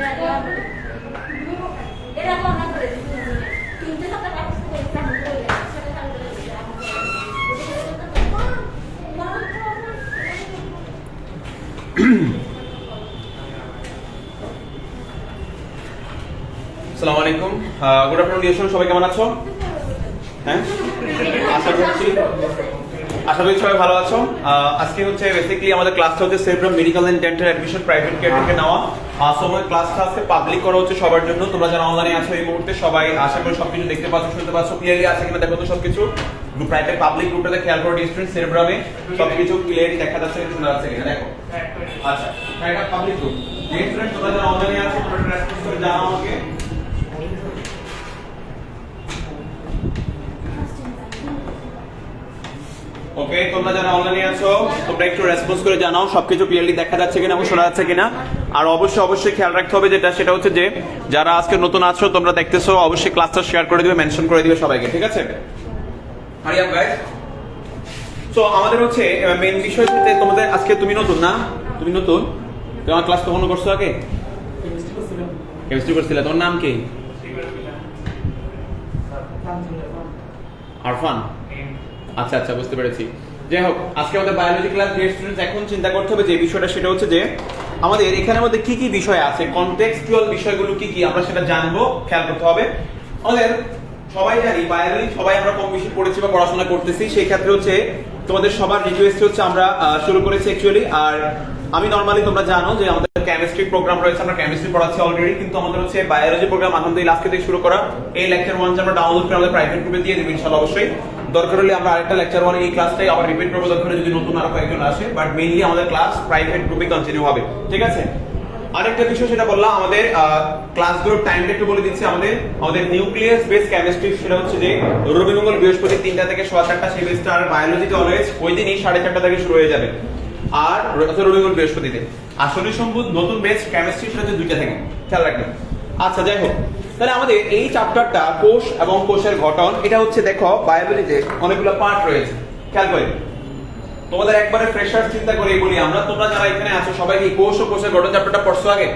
আসসালামু আলাইকুম, good afternoon dear student, সবাই কেমন আছো? হ্যাঁ, আশা করি সবাই ভালো আছো। আজকে হচ্ছে বেসিক্যালি আমাদের ক্লাসটা হচ্ছে Cerebrum medical and dental admission private care থেকে নেওয়া। আমাদের ক্লাসটা আজকে পাবলিক করা হচ্ছে সবার জন্য। তোমরা যারা অনলাইনে আছো এই মুহূর্তে সবাই আশা করি সবকিছু দেখতে পাচ্ছ, শুনতে পাচ্ছ, ক্লিয়ারলি আছে কিনা দেখো তো সবকিছু। প্রাইভেট পাবলিক গ্রুপটাতে খেয়াল করো স্টুডেন্ট, সেরেব্রামে সবকিছু ক্লিয়ারলি দেখা যাচ্ছে কিনা, শোনা যাচ্ছে কিনা দেখো। আচ্ছা, এটা পাবলিক গ্রুপ। স্টুডেন্ট তোমরা যারা অনলাইনে আছো তোমরা রেসপন্স করে জানাও আমাকে। ওকে, তোমরা যারা অনলাইনে আছো তোমরা একটু রেসপন্স করে জানাও সবকিছু ক্লিয়ারলি দেখা যাচ্ছে কিনা এবং শোনা যাচ্ছে কিনা। আর অবশ্যই খেয়াল রাখতে হবে সেটা হচ্ছে যে যারা আজকে নতুন আছো তোমরা দেখতেছো অবশ্যই ক্লাসটা শেয়ার করে দিবে, মেনশন করে দিবে সবাইকে, ঠিক আছে? Hurry up guys. সো আমাদের হচ্ছে মেইন বিষয় হচ্ছে তোমাদের আজকে তুমি নতুন না, তুমি নতুন, তোমার ক্লাস কখনো করছো আগে? কেমিস্ট্রি করছিলে। তোমার নাম কি? আরফান। আচ্ছা, বুঝতে পেরেছি। যাই হোক, আজকে আমাদের বায়োলজি ক্লাস ডিয়ার স্টুডেন্টস এখন চিন্তা করতে হবে যে বিষয়টা, সেটা হচ্ছে যে আমাদের এখানের মধ্যে কি কি বিষয় আছে, কনটেক্সচুয়াল বিষয়গুলো কি কি আমরা সেটা জানবো, খেয়াল করতে হবে। আমাদের সবাই জানি বায়োলজি সবাই আমরা কম বেশি পড়েছি বা পড়াশোনা করতেছি, সেই ক্ষেত্রে হচ্ছে তোমাদের সবার রিকোয়েস্ট হচ্ছে আমরা শুরু করেছি অ্যাকচুয়ালি। আর আমি নরমালি তোমরা জানো যে আমাদের কেমিস্ট্রি প্রোগ্রাম রয়েছে, আমরা কেমিস্ট্রি পড়াচ্ছি অলরেডি, কিন্তু আমাদের হচ্ছে বায়োলজি প্রোগ্রাম আলহামদুলিল্লাহ আজকে থেকে শুরু করা। এই লেকচার 1 আমরা ডাউনলোড করে আমাদের প্রাইভেট গ্রুপে দিয়ে দেব ইনশাআল্লাহ। অবশ্যই দরকার হলে আমরা আরেকটা লেকচার 1 এই ক্লাসটাই আবার রিপিট করব দরকার হলে যদি নতুন আরো কয়েকজন আসে, বাট মেইনলি আমাদের ক্লাস প্রাইভেট গ্রুপে কন্টিনিউ হবে, ঠিক আছে? আরেকটা বিষয় সেটা বললাম, আমাদের ক্লাসগুলোর টাইমটা একটু বলে দিচ্ছি। আমাদের নিউক্লিয়াস বেস কেমিস্ট্রি সেটা হচ্ছে যে রবি মঙ্গল বৃহস্পতি 3টা থেকে 4:30 সেই বেসটা, আর বায়োলজিতে অলওয়েজ ওই দিনই 4:30 থেকে শুরু হয়ে যাবে। আর রবি মঙ্গল বৃহস্পতিতে আসলে সম্ভব নতুন বেস কেমিস্ট্রি সেটা হচ্ছে 2টা থেকে, খেয়াল রাখবেন। আচ্ছা, যাই হোক, তাহলে আমাদের এই চ্যাপ্টারটা কোষ এবং কোষের গঠন, এটা হচ্ছে দেখো বায়োলজিতে অনেকগুলো পার্ট রয়েছে, খেয়াল করে তোমাদের একবারে ফ্রেশার চিন্তা করে বলি আমরা, তোমরা যারা এখানে আছো সবাই কি কোষ ও কোষের গঠন চ্যাপ্টারটা পড়ছো আগে?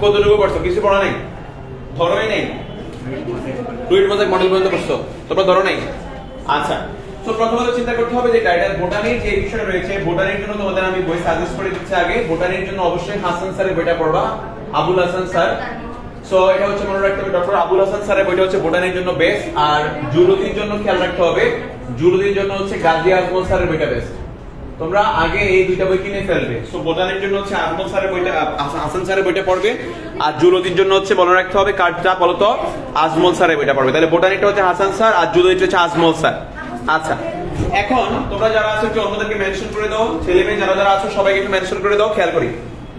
কতটুকু পড়ছো? কিছু পড়া নাই? ধরোই নাই? ফ্লুইড মোজাইক মডেল পর্যন্ত পড়ছো? তোমরা ধরো নাই? আচ্ছা, তো প্রথমত চিন্তা করতে হবে যে গাইডার বোটানির যে বিষয় রয়েছে, বোটানির জন্য তোমাদের আমি বই সাজেস্ট করে দিচ্ছি আগে। বোটানির জন্য অবশ্যই হাসান স্যারের বইটা পড়বা, আবুল হাসান স্যার। সো এটা হচ্ছে মনে রাখতে হবে ডক্টর আবুল হাসান স্যারের বইটা হচ্ছে বোটানির জন্য বেস্ট। আর জুলজির জন্য খেয়াল রাখতে হবে, জুলজির জন্য হচ্ছে গাজী আজমল স্যারের বইটা বেস্ট। তোমরা আগে এই দুইটা বই কিনে ফেলবে। সো বোটানির জন্য হচ্ছে আজমল স্যারের বইটা, হাসান স্যারের বইটা পড়বে। আর জুলজির জন্য হচ্ছে মনে রাখতে হবে কার্ডটা বলতো আজমল স্যারের বইটা পড়বে। তাহলে বোটানিটা হচ্ছে হাসান স্যার আর জুলজিটা হচ্ছে আজমল স্যার। আচ্ছা, এখন তোমরা যারা আছো একটু অন্যদেরকে মেনশন করে দাও, ছেলে মেয়ে যারা আছো সবাইকে একটু মেনশন করে দাও, খেয়াল করি।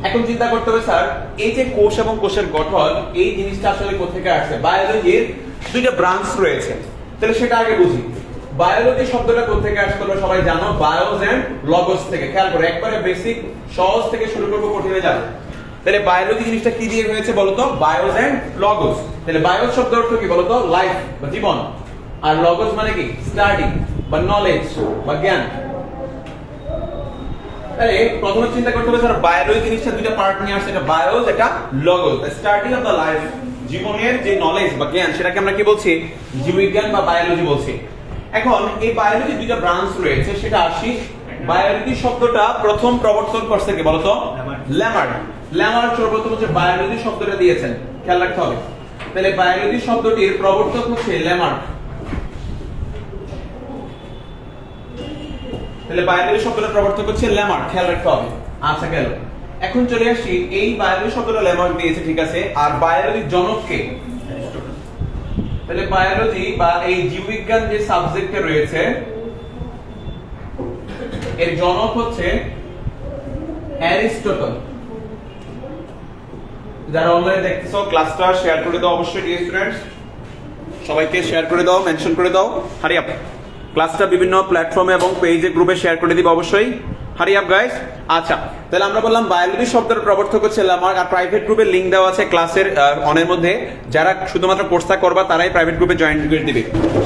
এখন চিন্তা করতে হবে স্যার এই যে কোষ এবং কোষের গঠন, এই জিনিসটা আসলে কোথা থেকে আসছে? বায়োলজির দুইটা ব্রাঞ্চ রয়েছে, তাহলে সেটা আগে বুঝি। বায়োলজি শব্দটা কোথা থেকে আসছে তোমরা সবাই জানো, বায়োস এন্ড লগস থেকে। খেয়াল করো, একবারে বেসিক সহজ থেকে শুরু করবো, কঠিনে যাবে। তাহলে বায়োলজি জিনিসটা কি দিয়ে হয়েছে বলতো? Bios and logos. তাহলে বায়োস শব্দের অর্থ কি বলতো? লাইফ বা জীবন। আর লগস মানে কি? স্টাডি বা নলেজ বা জ্ঞান। তাহলে প্রথমে চিন্তা করতে হবে স্যার বায়োলজি জিনিসটা দুইটা পার্ট নিয়ে আসছে, এটা বায়োস, এটা logs. The study of the life, জীবনের যে নলেজ বা জ্ঞান সেটাকে আমরা কি বলছি? জীববিজ্ঞান বা বায়োলজি বলছি। এখন এই বায়োলজি দুইটা ব্রাঞ্চ রয়েছে, সেটা আসি। বায়োলজি শব্দটা প্রথম প্রবর্তন করছে কে বলতো? ল্যামার্ক। ল্যামার্ক সর্বপ্রথম হচ্ছে বায়োলজি শব্দটা দিয়েছেন, খেয়াল রাখতে হবে। তাহলে বায়োলজি শব্দটির প্রবর্তক হচ্ছে ল্যামার্ক। তাহলে বায়োলজি শব্দটার প্রবর্তক হচ্ছে ল্যামার্ক, খেয়াল রাখতে হবে। আচ্ছা, গেল। এখন চলে আসি, এই বায়োলজি শব্দটা ল্যামার্ক দিয়েছে, ঠিক আছে। আর বায়োলজির জনক কে? তাহলে বায়োলজি বা এই জীববিজ্ঞান যে সাবজেক্টে রয়েছে এর জনক হচ্ছে অ্যারিস্টটল। যারা অনলাইনে দেখতেছো ক্লাসটা শেয়ার করে দাও অবশ্যই ডিয়ার স্টুডেন্টস, সবাইকে শেয়ার করে দাও, মেনশন করে দাও। হারি আপ, ক্লাসটা বিভিন্ন প্ল্যাটফর্মে এবং পেজে গ্রুপে শেয়ার করে দিবে অবশ্যই। Hurry up guys. আচ্ছা, তাহলে আমরা বললাম বায়োলজি শব্দের প্রবর্তক হচ্ছে ল্যামার্ক। আর প্রাইভেট গ্রুপের লিংক দেওয়া আছে ক্লাসের অনের মধ্যে, যারা শুধুমাত্র কোর্সটা করবা তারাই প্রাইভেট গ্রুপে জয়েন করে দিবে।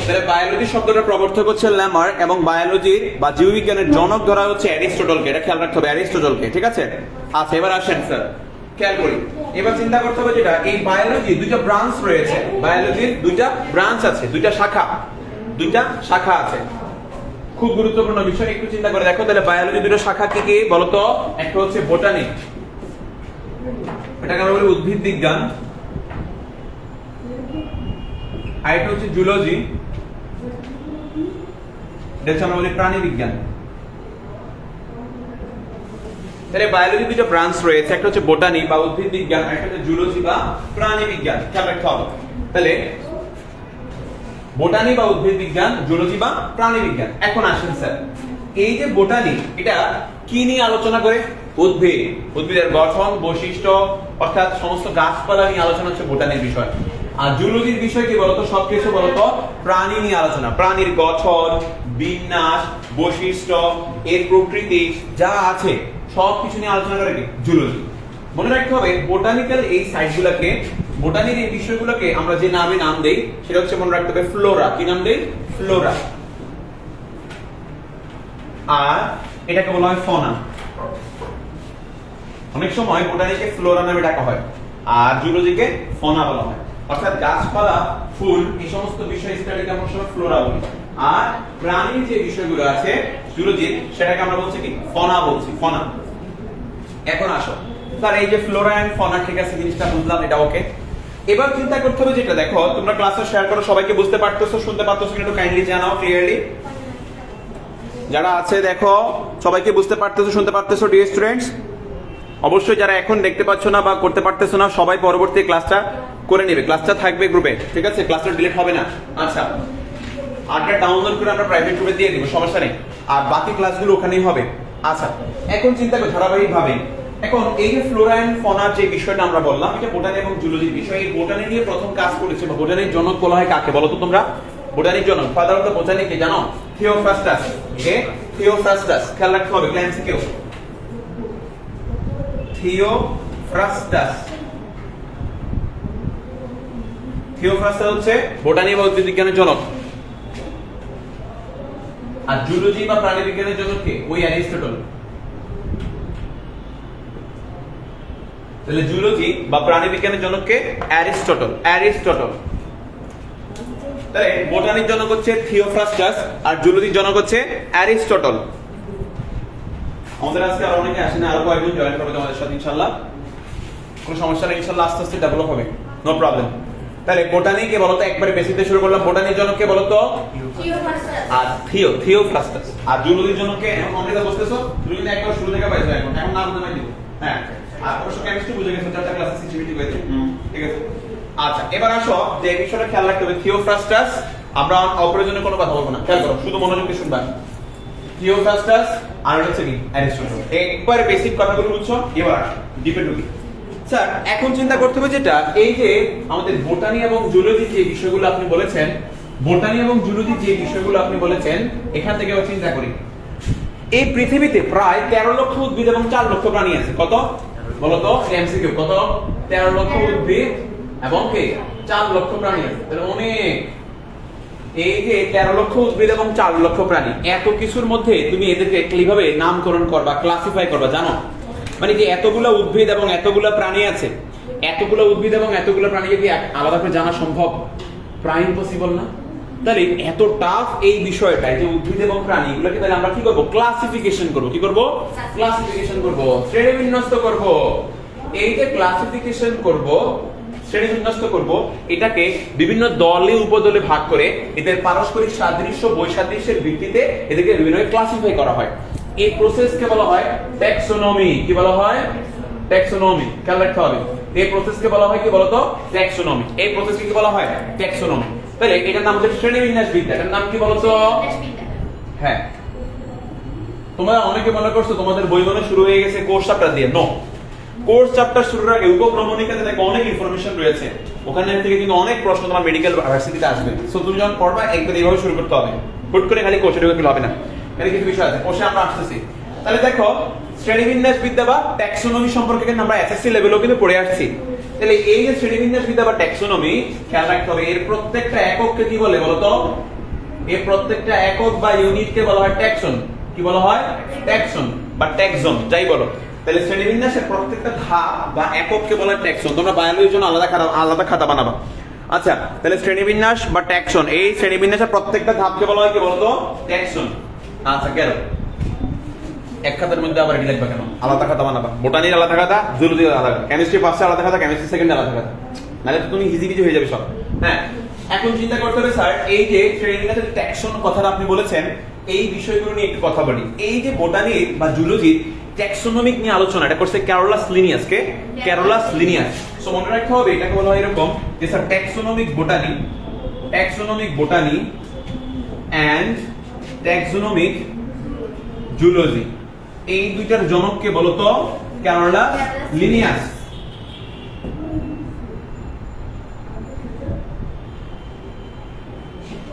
তাহলে বায়োলজি শব্দটার প্রবর্তক হচ্ছে ল্যামার্ক এবং বায়োলজির বা জীববিজ্ঞানের জনক ধরা হচ্ছে অ্যারিস্টটলকে। এটা খেয়াল রাখতে হবে, অ্যারিস্টটলকে, ঠিক আছে। আচ্ছা, এবার আসেন স্যার, খেয়াল করি। এবার চিন্তা করতে হবে যেটা এই বায়োলজি দুইটা ব্রাঞ্চ রয়েছে, বায়োলজির দুইটা ব্রাঞ্চ আছে, দুইটা শাখা আছে। খুব গুরুত্বপূর্ণ বিষয়, একটু চিন্তা করে দেখো তাহলে বায়োলজি দুটো শাখা কি কি বলতো? একটা হচ্ছে বোটানি, এটাকে আমরা বলি উদ্ভিদ বিজ্ঞান, আর একটা হচ্ছে জুলজি, এটা হচ্ছে আমরা বলি প্রাণী বিজ্ঞান। তাহলে বায়োলজি দুটো ব্রাঞ্চ রয়েছে, একটা হচ্ছে বোটানি বা উদ্ভিদ বিজ্ঞান, আর একটা হচ্ছে জুলজি বা প্রাণী বিজ্ঞান। খেয়াল রাখতে হবে। তাহলে বোটানি বা উদ্ভিদ বিজ্ঞান, জুলজি বা প্রাণী বিজ্ঞান। এখন আসেন স্যার, এই যে বোটানি এটা কি নিয়ে আলোচনা করে? উদ্ভিদের গঠন, বৈশিষ্ট্য, অর্থাৎ সমস্ত গাছপালা নিয়ে আলোচনা হচ্ছে বোটানির বিষয়। আর জুলজির বিষয় কি বলতো? সবকিছু বলতো প্রাণী নিয়ে আলোচনা, প্রাণীর গঠন, বিন্যাস, বৈশিষ্ট্য, এর প্রকৃতি যা আছে সবকিছু নিয়ে আলোচনা করে কি জুলজি। মনে রাখতে হবে বোটানিক্যাল এই সাইটগুলোকে, বোটানির এই বিষয়গুলোকে আমরা যে নাম দেই সেটা হচ্ছে মনে রাখতে হবে ফ্লোরা। কি নাম দেই? ফ্লোরা। আর এটাকে বলা হয় ফনা। অনেক সময় বোটানিকে ফ্লোরা নামে ডাকা হয় আর জুলজিকে ফনা বলা হয়। অর্থাৎ গাছপালা, ফুল, এই সমস্ত বিষয় স্টাডিকে আমরা সবাই ফ্লোরা বলি। আর প্রাণীর যে বিষয়গুলো আছে জুলজির, সেটাকে আমরা বলছি কি ফনা বলছি, ফনা। এখন আসো স্যার, এই যে ফ্লোরা এন্ড ফনা, ঠিক আছে, জিনিসটা বুঝলাম, এটা ওকে। এবার চিন্তা করতে হবে যেটা, দেখো তোমরা ক্লাসে শেয়ার করো, সবাইকে বুঝতে পারতেছো, শুনতে পারতেছো কিন্তু কাইন্ডলি জানাও ক্লিয়ারলি। যারা আছে দেখো সবাইকে বুঝতে পারতেছো, শুনতে পারতেছো ডিয়ার স্টুডেন্টস? অবশ্যই যারা এখন দেখতে পাচ্ছ না বা করতে পারতেছো না, সবাই পরবর্তী ক্লাসটা করে নেবে। ক্লাসটা থাকবে গ্রুপে, ঠিক আছে? ক্লাসটা ডিলিট হবে না। আচ্ছা, আটটা ডাউনলোড করে আমরা প্রাইভেট গ্রুপে দিয়ে দিব, সমস্যা নেই। আর বাকি ক্লাসগুলো ওখানেই হবে। আচ্ছা, এখন চিন্তা করো ধারাবাহিক ভাবে, এখন এই যে ফ্লোরা এন্ড ফনার যে বিষয়টা আমরা বললাম, এটা বোটানি এবং জুলজির বিষয়। এই বোটানি নিয়ে প্রথম কাজ করেছে বা বোটানির জনক বলা হয় কাকে বলো তো তোমরা? বোটানির জনক ফাদার অফ দ্য বোটানি কে জানো? থিওফ্রাস্টাস। কে? থিওফ্রাস্টাস। খেয়াল রাখতে হবে ক্লাসে কেউ থিওফ্রাস্টাস। থিওফ্রাস্টাস হচ্ছে বোটানি বা উদ্ভিদ বিজ্ঞানের জনক। আর জুলজি বা প্রাণী বিজ্ঞানের জনক কে? ওই অ্যারিস্টটল। তাহলে জুলজি বা প্রাণী বিজ্ঞানের জনক কে? অ্যারিস্টটল। তাহলে বোটানির জনক হচ্ছে থিওফ্রাস্টাস আর জুলজির জনক হচ্ছে অ্যারিস্টটল। আমাদের আজকে আরো অনেকে আসেন, আরো কয়েকজন জয়েন করবে তোমাদের সাথে ইনশাআল্লাহ। কোনো সমস্যা নেই, ইনশাআল্লাহ আস্তে আস্তে ডেভেলপ হবে, নো প্রবলেম। তাহলে বোটানি কে বলতো? একবারে বেসিতে শুরু করলাম। বোটানির জনক কে বলতো? আর থিওফ্রাস্টাস। আর জুলজির জনক কে? এখন কমপ্লিট বুঝতেছো? জুলজি একবার শুরু থেকে পাইছো, এখন নাম জানাই দিব। হ্যাঁ, আর অবশ্য কেমিস্ট্রি বুঝে গেছো, চারটা ক্লাসে সিজিপিটি হয়েছে, ঠিক আছে? আচ্ছা, এবার আসো যে বিষয়টা খেয়াল রাখতে হবে, থিওফ্রাস্টাস। আমরা অপ্রয়োজনীয় কোনো কথা বলবো না, খেয়াল করো, শুধু মনোযোগ দিয়ে শুনবা। থিওফ্রাস্টাস আর হচ্ছে কি অ্যারিস্টটল। একবার বেসিক কথাগুলো বুঝছো, এবার ডিপে ঢুকি। স্যার, এখন চিন্তা করতে হবে যেটা, এই যে আমাদের বোটানি এবং জুলজি যে বিষয়গুলো আপনি বলেছেন, বোটানি এবং জুলজি যে বিষয়গুলো আপনি বলেছেন, এখান থেকে আমরা চিন্তা করি। এই পৃথিবীতে প্রায় 13 লক্ষ উদ্ভিদ এবং 4 লক্ষ প্রাণী আছে। কত বলতো? এমসিকিউ। কত? 13 লক্ষ উদ্ভিদ এবং কে 4 লক্ষ প্রাণী আছে। তাহলে অনেক। এই যে 13 লক্ষ উদ্ভিদ এবং 4 লক্ষ প্রাণী, এত কিছুর মধ্যে তুমি এদেরকে কিভাবে নামকরণ করবা, ক্লাসিফাই করবা জানো? মানে যে এতগুলা উদ্ভিদ এবং এতগুলা প্রাণী আছে, এতগুলা উদ্ভিদ এবং এতগুলা প্রাণীকে কি আলাদা করে জানা সম্ভব? প্রায় ইম্পসিবল না? তাহলে এত টাফ এই বিষয়টা, যে উদ্ভিদ এবং প্রাণী, এগুলোকে তাহলে আমরা কি করব? ক্লাসিফিকেশন করব। কি করব? ক্লাসিফিকেশন করব, শ্রেণীবিন্যস্ত করব। এই যে ক্লাসিফিকেশন করব, শ্রেণীবিন্যস্ত করব, এটাকে বিভিন্ন দলে উপদলে ভাগ করে এদের পারস্পরিক সাদৃশ্য বৈসাদৃশ্যের ভিত্তিতে এদেরকে বিভিন্ন ক্লাসিফাই করা হয়। এই প্রসেসকে বলা হয় ট্যাক্সোনমি। কি বলা হয়? ট্যাক্সোনমি। খেয়াল রাখতে হবে, এই প্রসেসকে বলা হয় কি বলতো? ট্যাক্সোনমি। এই প্রসেসকে কি বলা হয়? ট্যাক্সোনমি। তাহলে এটার নাম হচ্ছে শ্রেণীবিন্যাস বিদ্যা। এটার নাম কি বলতো? হ্যাঁ, তোমরা অনেকে মনে করছো তোমাদের বই মনে শুরু হয়ে গেছে কোর্স চ্যাপ্টার দিয়ে। নো, কোর্স চ্যাপ্টার শুরুর আগে উপক্রমণিকাতে দেখো অনেক ইনফরমেশন রয়েছে, ওখানে থেকে কিন্তু অনেক প্রশ্ন তোমার মেডিকেল ভার্সিটিতে আসবে। সো তুমি যখন পড়বা একবার এইভাবে শুরু করতে হবে, হুট করে খালি কোর্সে ঢুকে হবে না, এখানে কিছু বিষয় আছে, কোর্সে আমরা আসতেছি। তাহলে দেখো শ্রেণীবিন্যাস বিদ্যা বা ট্যাক্সোনমি সম্পর্কে কিন্তু আমরা এসএসসি লেভেলেও কিন্তু পড়ে আসছি। তাহলে এই যে শ্রেণীবিন্যাস বিদ্যা বা ট্যাক্সোনমি, খেয়াল রাখতে হবে এর প্রত্যেকটা একককে কি বলে বলতো? এর প্রত্যেকটা একক বা ইউনিটকে বলা হয় ট্যাক্সন। কি বলা হয়? ট্যাক্সন বা ট্যাক্সন, যাই বলো। তাহলে শ্রেণীবিন্যাসের প্রত্যেকটা ধাপ বা একককে বলা হয় ট্যাক্সন। তোমরা বায়োলজির জন্য আলাদা খাতা বানাবা। আচ্ছা, তাহলে শ্রেণীবিন্যাস বা ট্যাক্সন, এই শ্রেণীবিন্যাসের প্রত্যেকটা ধাপকে বলা হয় কি বলতো? ট্যাক্সন। আচ্ছা, কেন এক খাতার মধ্যে আবার লিখবা কেন? আলাদা খাতা বানাবা। বোটানির আলাদা খাতা, জুলজির আলাদা খাতা, কেমিস্ট্রি ফার্স্টে আলাদা খাতা, কেমিস্ট্রি সেকেন্ডে আলাদা খাতা, নাহলে তো তুমি হিজিবিজি হয়ে যাবে সব। হ্যাঁ, এখন চিন্তা করতে হবে স্যার, এই যে শ্রেণীবিন্যাসের ট্যাক্সন কথাটা আপনি বলেছেন, এই বিষয়গুলো নিয়ে একটু কথা বলি। এই যে বোটানির বা জুলজির ট্যাক্সোনমিক নিয়ে আলোচনা, এটা করছে ক্যারোলাস লিনিয়াস। কে? Carolus Linnaeus. সো মনে রাখতে হবে এটাকে বলা হয় এরকম যে sir taxonomic botany and taxonomic zoology, এই দুইটার জনককে বলতো ক্যারোলাস লিনিয়াস।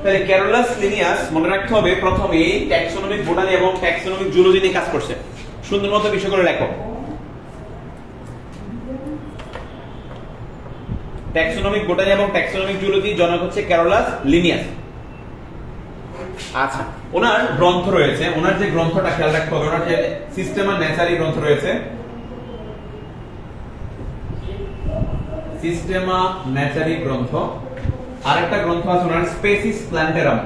তাহলে ক্যারোলাস লিনিয়াস মনে রাখতে হবে প্রথমে ট্যাক্সোনমিক বোটানি এবং ট্যাক্সোনমিক জুলজি নিয়ে কাজ করছে। সুন্দর মতো বিষয় করে লেখো। ট্যাক্সোনমিক বোটানি এবং ট্যাক্সোনমিক জুলজি জনক হচ্ছে ক্যারোলাস লিনিয়াস। আচ্ছা, ওনার গ্রন্থ রয়েছে, ওনার যে গ্রন্থটা খেয়াল রাখতে হবে, ওনার যে সিস্টেমা ন্যাচারি গ্রন্থ রয়েছে, সিস্টেমা ন্যাচারি গ্রন্থ, আরেকটা গ্রন্থ আছে ওনার স্পেসিস প্ল্যান্টেরাম।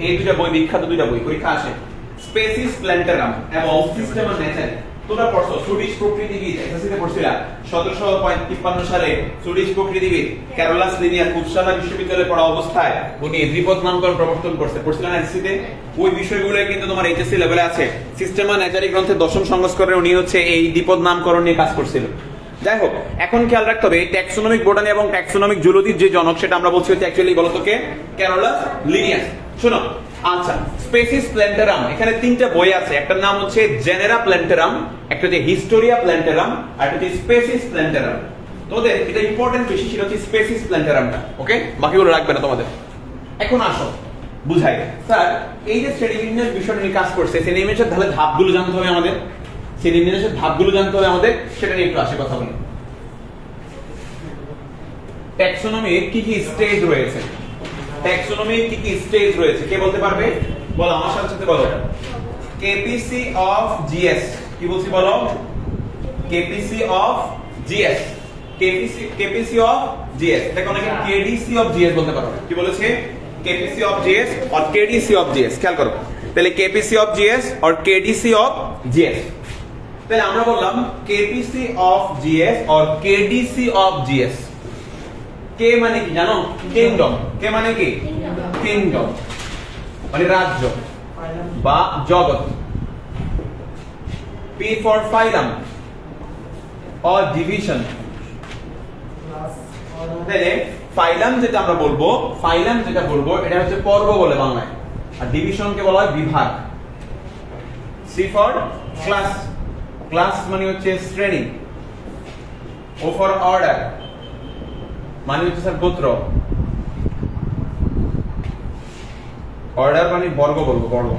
এই দুইটা বই বিখ্যাত, দুইটা বই পরীক্ষা আসে, স্পেসিস প্ল্যান্টেরাম এবং সিস্টেমা ন্যাচারি। তোমরা পড়ছো সুইডিশ প্রকৃতিবিদ, এসএসসিতে পড়ছিলা 1753 সালে সুইডিশ প্রকৃতিবিদ ক্যারোলাস লিনিয়াস উপসালা বিশ্ববিদ্যালয়ে পড়া অবস্থায় উনি দ্বিপদ নামকরণ প্রবর্তন করতে পড়ছিলেন এসএসসিতে। ওই বিষয়গুলো কিন্তু তোমার এইচএসসি লেভেলে আছে। সিস্টেমা ন্যাচারি গ্রন্থের 10ম সংস্করণে উনি হচ্ছে এই দ্বিপদ নামকরণ নিয়ে কাজ করছিল। যাই হোক, এখন খেয়াল রাখতে হবে ট্যাক্সোনমিক বোটানি এবং ট্যাক্সোনমিক জুলজির যে জনক সেটা আমরা বলছি হচ্ছে অ্যাকচুয়ালি বলতো কে? Carolus Linnaeus. শোনো, আচ্ছা, স্পেসিস প্ল্যান্টেরাম, এখানে তিনটা বই আছে। একটা নাম হচ্ছে জেনেরা প্ল্যান্টেরাম, একটা হচ্ছে হিস্টোরিয়া প্ল্যান্টেরাম, আর একটা হচ্ছে স্পেসিস প্ল্যান্টেরাম। তোমাদের এটা ইম্পর্টেন্ট বেশি, সেটা হচ্ছে স্পেসিস প্ল্যান্টেরামটা। ওকে, বাকিগুলো রাখবে না তোমাদের। এখন আসো বুঝাই। স্যার, এই যে শ্রেণীবিন্যাস বিষয় নিয়ে কাজ করছে, শ্রেণীবিন্যাসের তাহলে ধাপগুলো জানতে হবে আমাদের, সেটা নিয়ে একটু আসে কথা বলি। ট্যাক্সোনমির কি কি স্টেজ রয়েছে? কে বলতে পারবে? বলো আমার সাথে বলো। KPC of GS. কি বলছি বলো? KPC of GS. দেখো অনেকে কেডিসি অফ জিএস বলতে পারো। কি বলেছে? কেপিসি অফ জিএস আর কেডিসি অফ জিএস। খেয়াল করো, তাহলে কেপিসি অফ জিএস আর কেডিসি অফ জিএস। তাহলে আমরা বললাম কেপিসি অফ জিএস আর কেডিসি অফ জিএস। কে মানে কি জানো? কিংডম। কে মানে কি? কিংডম মানে রাজ্য বা জগৎ। P for phylum or division. তাহলে ফাইলাম যেটা বলবো এটা হচ্ছে পর্ব বলে বাংলায়, আর ডিভিশনকে বলা হয় বিভাগ। সি ফর ক্লাস মানে হচ্ছে শ্রেণী। ও ফর অর্ডার মানে হচ্ছে স্যার গোত্র। অর্ডার মানে বর্গ বলবো, বর্গ।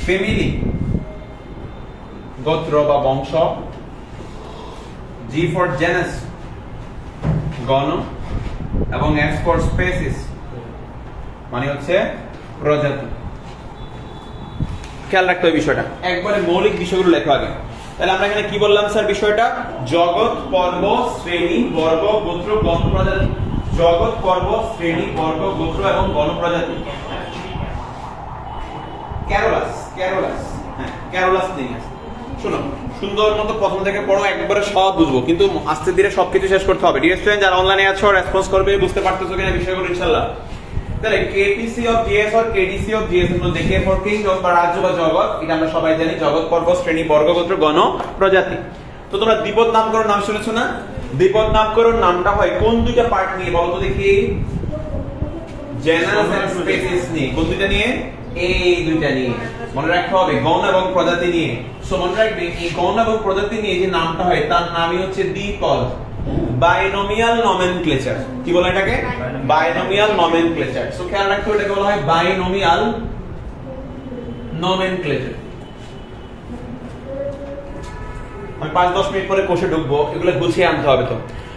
ফ্যামিলি গোত্র বা বংশ। জি ফর জেনাস গণ, এবং এস ফর স্পেসিস মানে হচ্ছে প্রজাতি। খেয়াল রাখতে হবে বিষয়টা, একবারে মৌলিক বিষয়গুলো লেখা আগে। তাহলে আমরা এখানে কি বললাম স্যার? বিষয়টা জগৎ, পর্ব, শ্রেণী, বর্গ, গোত্র, গণ, প্রজাতি। জগৎ, পর্ব, শ্রেণী, বর্গ, গোত্র এবং গণ, প্রজাতি। Carolus Linnaeus. শোনো, সুন্দর মতো প্রথম থেকে পড়ো, একবারে সব বুঝবো, কিন্তু আস্তে ধীরে সবকিছু শেষ করতে হবে। ডিয়ার স্টুডেন্ট যারা অনলাইনে আছো রেসপন্স করবে, বুঝতে পারতেছো কিনা বিষয়গুলো ইনশাআল্লাহ। তাহলে কেপিসি অফ জিএস আর কেডিসি অফ জিএস এর মধ্যে কে ফর কিংডম বা রাজ্য বা জগৎ, এটা আমরা সবাই জানি। জগৎ, পর্ব, শ্রেণী, বর্গ, গোত্র, গণ, প্রজাতি। তো তোমরা দ্বিপদ নামকরণ নাম শুনেছো না? দ্বিপদ নামকরণ নামটা হয় কোন দুইটা পার্ট নিয়ে বলো তো দেখি? জেনাস এন্ড স্পেসিস নিয়ে। কোন দুইটা নিয়ে? এই দুইটা নিয়ে। মনে রাখতে হবে গণ এবং প্রজাতি নিয়ে। সো মনে রাখবে এই গণ এবং প্রজাতি নিয়ে যে নামটা হয় তার নামই হচ্ছে দ্বিপদ, বাইনোমিয়াল নমেনক্লেচার। কি বলে এটাকে? Binomial nomenclature. সো খেয়াল রাখতে হবে এটাকে বলা হয় বাইনোমিয়াল নমেনক্লেচার। আমি 5-10 মিনিট পরে কোষে ঢুকবো, এগুলো গুছিয়ে আনতে হবে তো।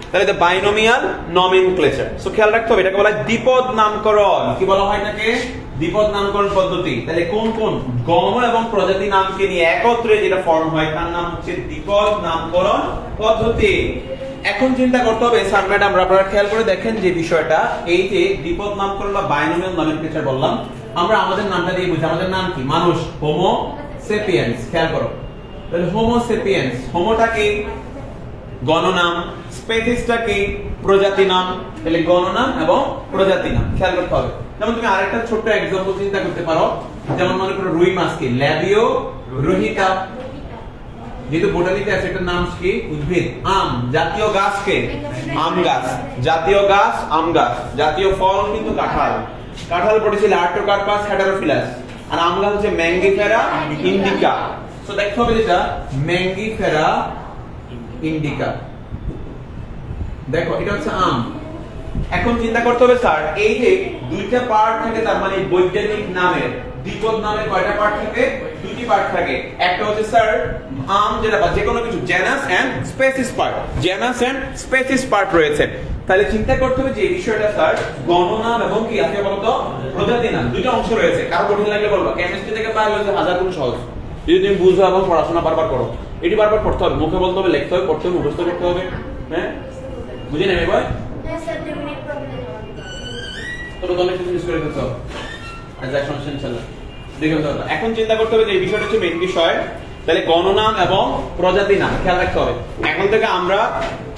তাহলে দ্য বাইনোমিয়াল নমেনক্লেচার। সো খেয়াল রাখতে হবে এটাকে বলা হয় দ্বিপদ নামকরণ। কি বলা হয় এটাকে? দ্বিপদ নামকরণ পদ্ধতি। তাহলে কোন কোন গণ এবং প্রজাতি নামকে নিয়ে একত্রে যেটা ফর্ম হয় তার নাম হচ্ছে দ্বিপদ নামকরণ পদ্ধতি। এখন চিন্তা করতে হবে স্যার ম্যাডাম আপনারা খেয়াল করে দেখেন যে বিষয়টা, এই যে দ্বিপদ নামকরণ বা বাইনোমিয়াল নমেনক্লেচার বললাম, আমরা আমাদের নামটা দিয়ে বুঝি। আমাদের নাম কি? মানুষ, হোমো সেপিয়েন্স। খেয়াল করো, তাহলে হোমো সেপিয়েন্স, হোমোটা কি? গণনাম, স্পেসিসটা কি? প্রজাতি নাম। তাহলে গণনাম এবং প্রজাতি নাম খেয়াল করতে হবে। যেমন তুমি আরেকটা ছোট্ট एग्जांपल চিন্তা করতে পারো, যেমন মনে করো রুই মাছ কি? ল্যাবিও রোহিতা। যেহেতু বোটানিতে আছে এটার নাম কি? উদ্ভিদ। আম, জাতীয় গাছ কে? আম গাছ। জাতীয় গাছ আম গাছ। জাতীয় ফল কিন্তু কাঁঠাল। কাঁঠাল পড়েছিল আর্টোকার্পাস হেটারোফিলাস, আর আম গাছ হচ্ছে ম্যাঙ্গিফেরা ইন্ডিকা। সো দেখতে হবে যেটা ম্যাঙ্গিফেরা ইন্ডিকা। দেখো এটা হচ্ছে আম। এখন চিন্তা করতে হবে স্যার এই যে দুইটা পার্ট থাকে, তার মানে বৈজ্ঞানিক নামের দ্বিপদ নামে কয়টা পার্ট থাকে? দুটি পার্ট থাকে। একটা হচ্ছে স্যার আম, যেটা বা যে কোনো কিছু genus and species part, genus and species part রয়েছে। তাহলে চিন্তা করতে হবে যে এই বিষয়টা স্যার গণনাম এবং কি আছে বলতো প্রজাতি নাম, দুইটা অংশ রয়েছে। কারো কঠিন লাগলে বলবা, কেমিস্ট্রি থেকে বায়োলজি হাজার গুণ সহজ যদি তুমি বুঝো এবং পড়াশোনা বারবার করো। এটি বারবার পড়তে হবে, মুখে বলতে হবে, লিখতে হবে, পড়তে হবে, মুখস্থ করতে হবে। হ্যাঁ বুঝে নেবে ভাই? এখন চিন্তা করতে হবে যে এই বিষয়টা হচ্ছে মেইন বিষয়। তাহলে গণনাম এবং প্রজাতি নাম খেয়াল রাখতে হবে। এখন থেকে আমরা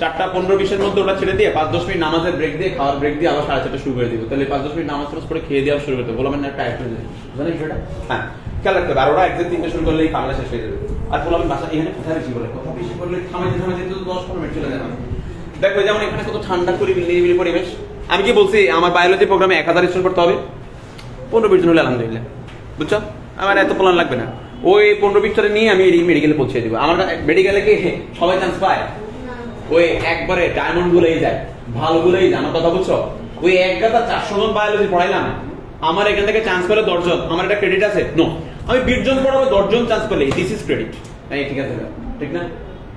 4:15-20 মধ্যে ওটা ছেড়ে দিয়ে 5-10 মিনিট নামাজের ব্রেক দিয়ে, খাওয়ার ব্রেক দিয়ে আবার 4:30 শুরু করে দিব। তাহলে 5-10 মিনিট নামাজ করে খেয়ে দিয়ে শুরু করতে বললাম না, একটা অ্যাক্টিভ জানেন বিষয়টা। হ্যাঁ খেয়াল রাখতে হবে। আর ওরা একদিন 3টে শুরু করলেই বাংলা শেষ হয়ে যাবে। আর বললাম বাসা এখানে কথা বেশি বলে, কথা বেশি করলে থামাইতে তো 10-15 মিনিট চলে যাবে। দেখো যেমন এখানে কত ঠান্ডা করে নিরিবিলি পরিবেশ। আমি কি বলছি আমার বায়োলজি প্রোগ্রামে 1000 স্টুডেন্ট করতে হবে? 15-20 জন হলে আলহামদুলিল্লাহ, বুঝছো? আমার এত প্ল্যান লাগবে না। ওই 15-20টা নিয়ে আমি মেডিকেলে পৌঁছে দিব। আমার মেডিকেলে কি সবাই চান্স পায়? ওই একবারে ডায়মন্ড গুলোই যায়, ভালো গুলোই যায়। আমার কথা বুঝছো? ওই এক গাদা 400 জন বায়োলজি পড়াইলাম, আমার এখান থেকে চান্স পেলে 10 জন, আমার একটা ক্রেডিট আছে? নো। আমি 20 জন পড়াবো, 10 জন চান্স পেলে দিস ইজ ক্রেডিট। ঠিক আছে, ঠিক না?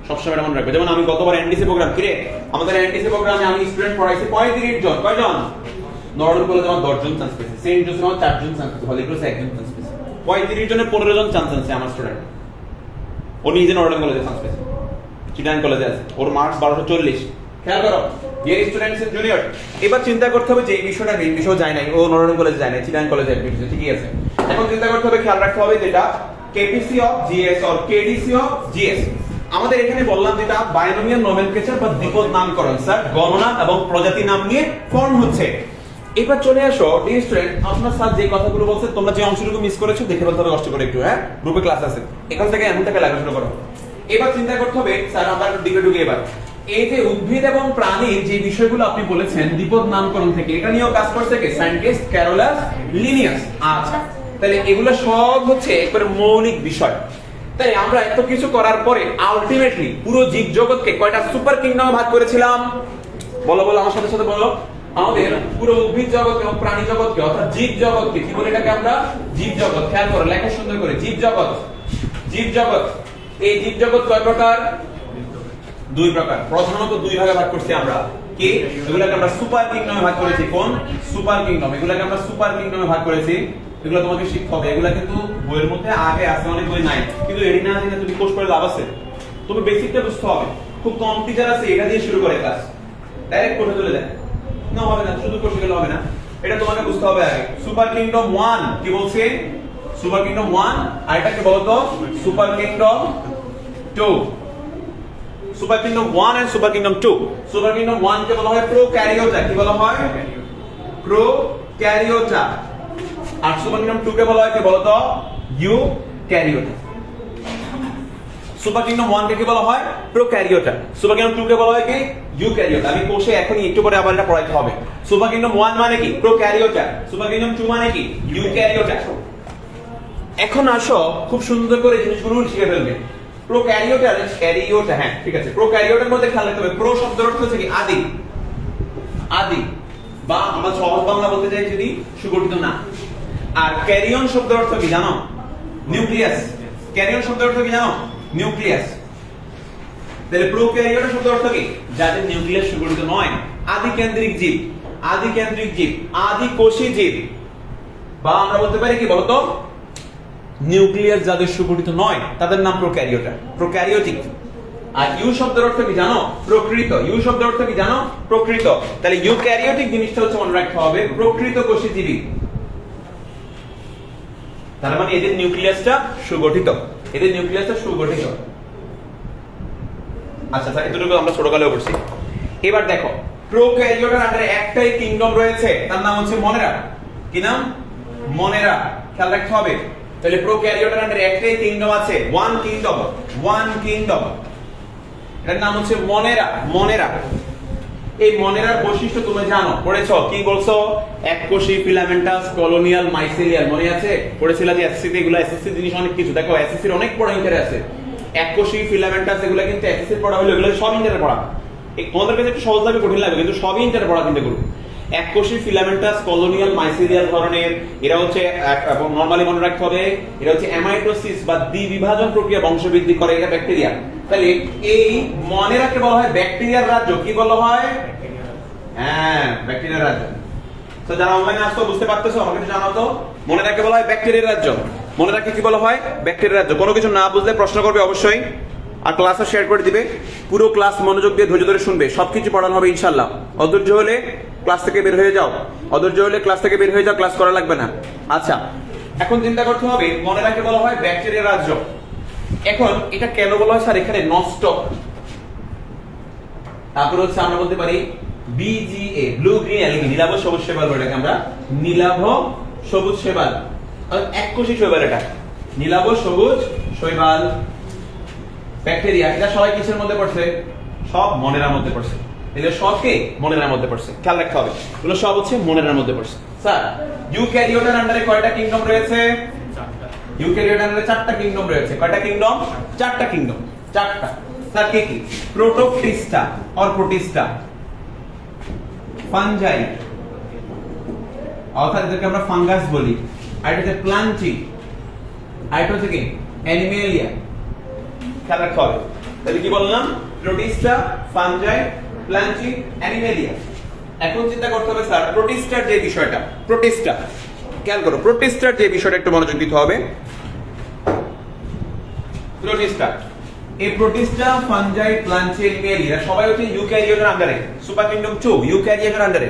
সবসময় মনে রাখবে। যেমন আমি গতবার এনডিসি প্রোগ্রাম, কিরে আমাদের এনডিসি প্রোগ্রামে আমি স্টুডেন্ট পড়াইছি 35 জন। কয়জন? নর্মাল কলেজে আমার 10 জন চান্স পেয়েছে, সেন্ট জোসেফে আমার 4 জন চান্স পেয়েছে, হলিক্রসে 1 জন চান্স পেয়েছে। 35 জনের 15 জন চান্স আছে আমার স্টুডেন্ট। ও নিজে নর্মাল কলেজে চান্স পেয়েছে, চিটাগাং কলেজে আছে, ওর মার্কস 1240। খেয়াল করো, ডিয়ার স্টুডেন্টস এন্ড জুনিয়র। এবার চিন্তা করতে হবে যে এই বিষয়টা মেইন বিষয় যায় নাই, ও নর্মাল কলেজে যায় নাই, চিটাগাং কলেজে অ্যাডমিট হয়েছে, ঠিকই আছে। এখন চিন্তা করতে হবে, খেয়াল রাখতে হবে যেটা KPC of GS or KDC of GS. আমাদের এখানে বললাম যেটা বাইনোমিয়াল নমেনক্লেচার বা দ্বিপদ নামকরণ স্যার গণনা এবং প্রজাতি নাম নিয়ে ফর্ম হচ্ছে। এবার চলে আসো ডিয়ার স্টুডেন্ট, আপনার স্যার যে কথাগুলো বলছে তোমরা যে অংশটুকু মিস করেছো দেখে বলতে হবে কষ্ট করে একটু। হ্যাঁ গ্রুপে ক্লাস আছে, এখান থেকে এমন থেকে লাগা শুরু করো। এবার চিন্তা করতে হবে স্যার আমরা দিকে ঢুকে এবার এই যে উদ্ভিদ এবং প্রাণীর যে বিষয়গুলো আপনি বলেছেন দ্বিপদ নামকরণ থেকে, এটা নিয়েও কাজ করছে কে? Scientist Carolus Linnaeus. আচ্ছা তাহলে এগুলো সব হচ্ছে একবারে মৌলিক বিষয়। তাই আমরা এত কিছু করার পরে আলটিমেটলি পুরো জীব জগৎকে কয়টা সুপার কিংডমে ভাগ করেছিলাম? বলো বলো আমার সাথে সাথে বলো। আমাদের পুরো উদ্ভিদ জগৎকে এবং প্রাণী জগৎকে অর্থাৎ জীব জগৎকে কি বলে এটাকে আমরা? জীব জগৎ। খেয়াল করো, লেখা সুন্দর করে, জীব জগৎ। জীব জগৎ, এই জীব জগৎ কয় প্রকার? 2 প্রকার। প্রধানত 2 ভাগে ভাগ করছি আমরা। কি? এগুলোকে আমরা সুপার কিংডমে ভাগ করেছি। কোন? Super kingdom. এগুলোকে আমরা সুপার কিংডমে ভাগ করেছি। এগুলো তোমাকে শিখতে হবে। এগুলো কিন্তু বইয়ের মধ্যে আগে আছে, অনেক বই নাই, কিন্তু এডি না জেনে তুমি কোর্স করে লাভ আছে। তুমি বেসিকটা বুঝতে হবে। খুব কম টিচার আছে এটা দিয়ে শুরু করে ক্লাস, ডাইরেক্ট কোর্সে চলে যায় না, হবে না, শুধু কোর্সে গেলে হবে না, এটা তোমাকে বুঝতে হবে আগে। সুপার কিংডম 1 কি বলছে? Super kingdom 1। আর এটা কি বলতো? Super kingdom 2। Super kingdom 1 and super kingdom 2। Super kingdom 1 কে বলা হয় প্রোক্যারিওটা। কি বলা হয়? প্রোক্যারিওটা। আর সুপার কিংডম 2 কে বলা হয় কি বলতো? ইউক্যারিওটা। সুপার কিংডম 1 কে কি বলা হয়? প্রোক্যারিওটা। সুপার কিংডম 2 কে বলা হয় কি? ইউক্যারিওটা। আমি কোষে এখনই একটু পরে আবার এটা পড়াইতে হবে। সুপার কিংডম 1 মানে কি? প্রোক্যারিওটা। সুপার কিংডম 2 মানে কি? ইউক্যারিওটা। এখন আসো খুব সুন্দর করে জিনিসগুলো শিখে ফেলবে। প্রোক্যারিওটা আর ক্যারিওটা, হ্যাঁ ঠিক আছে। প্রোক্যারিওটার মধ্যে খেয়াল রাখতে হবে, প্রো শব্দের অর্থ হচ্ছে কি? আদি। আদি, বা আমরা সহজ বাংলা বলতে চাই যদি সুগঠিত না। আর ক্যারিয়ন শব্দের অর্থ কি জানো? নিউক্লিয়াস। ক্যারিয়ন শব্দের অর্থ কি জানো? নিউক্লিয়াস। তাহলে প্রোক্যারিওটা শব্দের অর্থ কি? যাদের নিউক্লিয়াস সুগঠিত নয়। আদি কেন্দ্রিক জীব, আদি কেন্দ্রিক জীব, আদি কোষী জীব বা আমরা বলতে পারি কি বলতো নিউক্লিয়াস যাদের সুগঠিত নয় তাদের নাম প্রোক্যারিওটা, প্রোক্যারিওটিক। আর ইউ শব্দের অর্থ কি জানো? প্রকৃত। ইউ শব্দের অর্থ কি জানো? প্রকৃত। তাহলে ইউক্যারিওটিক জিনিসটা হচ্ছে মনে রাখতে হবে প্রকৃত কোষী জীবী। তার মানে এদের নিউক্লিয়াসটা সুগঠিত, এদের নিউক্লিয়াসটা সুগঠিত। আচ্ছা স্যার, এতটুকু আমরা ছোটকালেও পড়ছি। এবার দেখো প্রোক্যারিওটার আন্ডারে একটাই কিংডম রয়েছে, তার নাম হচ্ছে মনেরা। কি নাম? মনেরা। খেয়াল রাখতে হবে। তাহলে প্রোক্যারিওটার আন্ডারে একটাই কিংডম আছে, ওয়ান কিংডম, ওয়ান কিংডম। এর নাম হচ্ছে মনেরা, মনেরা। এই মনেরার বৈশিষ্ট্য তুমি জানো, পড়েছো। কি বলছো? এককোষী, ফিলামেন্টাস, কলোনিয়াল, মাইসেলিয়াল। মনে আছে? পড়েছিলা যে এসএসসি তে এগুলা, এসএসসি জিনিস অনেক কিছু। দেখো এসএসসি এর অনেক পড়া ইন্টারে আছে। এককোষী, ফিলামেন্টাস এগুলা কিন্তু এসএসসি এর পড়া হলো, এগুলো সব ইন্টারে পড়া। তোমাদের কাছে একটু সহজ লাগবে, কঠিন লাগবে, কিন্তু সবই ইন্টারে পড়া কিন্তু এগুলো। এককোষী, ফিলামেন্টাস, কলোনিয়াল, মাইসেলিয়াল ধরনের। এরা হচ্ছে নরমালি মনে রাখতে হবে, এরা হচ্ছে অ্যামাইটোসিস বা দ্বিবিভাজন প্রক্রিয়া বংশবৃদ্ধি করে, এটা ব্যাকটেরিয়া। তাহলে এই মনেরাকে বলা হয় ব্যাকটেরিয়ার রাজ্য। কি বলা হয়? হ্যাঁ, ব্যাকটেরিয়ার রাজ্য। তো যারা অনলাইনে আসতো বুঝতে পারতেছো, আমাকে একটু জানাও তো। মনেরাকে বলা হয় ব্যাকটেরিয়ার রাজ্য। মনেরাকে কি বলা হয়? ব্যাকটেরিয়ার রাজ্য। কোনো কিছু না বুঝলে প্রশ্ন করবে অবশ্যই, আর ক্লাসও শেয়ার করে দিবে। পুরো ক্লাস মনোযোগ দিয়ে ধৈর্য ধরে শুনবে, সবকিছু পড়ানো হবে ইনশাআল্লাহ। অধৈর্য হলে ক্লাস থেকে বের হয়ে যাও, অধৈর্য হলে ক্লাস থেকে বের হয়ে যাও, ক্লাস করা লাগবে না। আচ্ছা, এখন চিন্তা করতে হবে মনেরাকে বলা হয় ব্যাকটেরিয়ার রাজ্য। এখন এটা কেন বলা হয় স্যার? এখানে নষ্ট, তারপর হচ্ছে আমরা বলতে পারি বিজিএ, ব্লু গ্রিন অ্যালগি, নীলাভ সবুজ শৈবাল বলে এটাকে আমরা। নীলাভ সবুজ শৈবাল, এককোষী শৈবাল এটা। নীলাভ সবুজ শৈবাল ব্যাকটেরিয়া। এটা সবাই কিসের মধ্যে পড়ছে? সব মনেরার মধ্যে পড়ছে। এগুলো সবকে মনেরার মধ্যে পড়ছে, খেয়াল রাখতে হবে। এগুলো সব হচ্ছে মনেরার মধ্যে পড়ছে। স্যার ইউক্যারিওটার আন্ডারে কয়টা কিংডম রয়েছে? ইউক্যারিওটার আন্ডারে 4টা কিংডম রয়েছে। কয়টা কিংডম? 4টা কিংডম, 4টা। স্যার কি কি? প্রোটোপ্টিস্টা অর প্রোটিস্টা, ফানজাই অর্থাৎ এদেরকে আমরা ফাঙ্গাস বলি, আর এটা হচ্ছে প্লান্টি, আর এটা হচ্ছে কি অ্যানিমেলিয়া। খেয়াল রাখতে হবে। তাহলে কি বললাম? Protista, fungi, plenty, Animalia. এখন চিন্তা করতে হবে স্যার প্রোটিস্টার যে বিষয়টা, প্রোটিস্টা খেয়াল করো, প্রোটিস্টার যে বিষয়টা একটু মনোযোগ দিতে হবে। প্রোটিস্টা, এই প্রোটিস্টা, ফানজাই, প্লান্টি, অ্যানিমেলিয়া সবাই হচ্ছে ইউক্যারিওটার আন্ডারে, সুপার কিংডম 2 ইউক্যারিওটার আন্ডারে।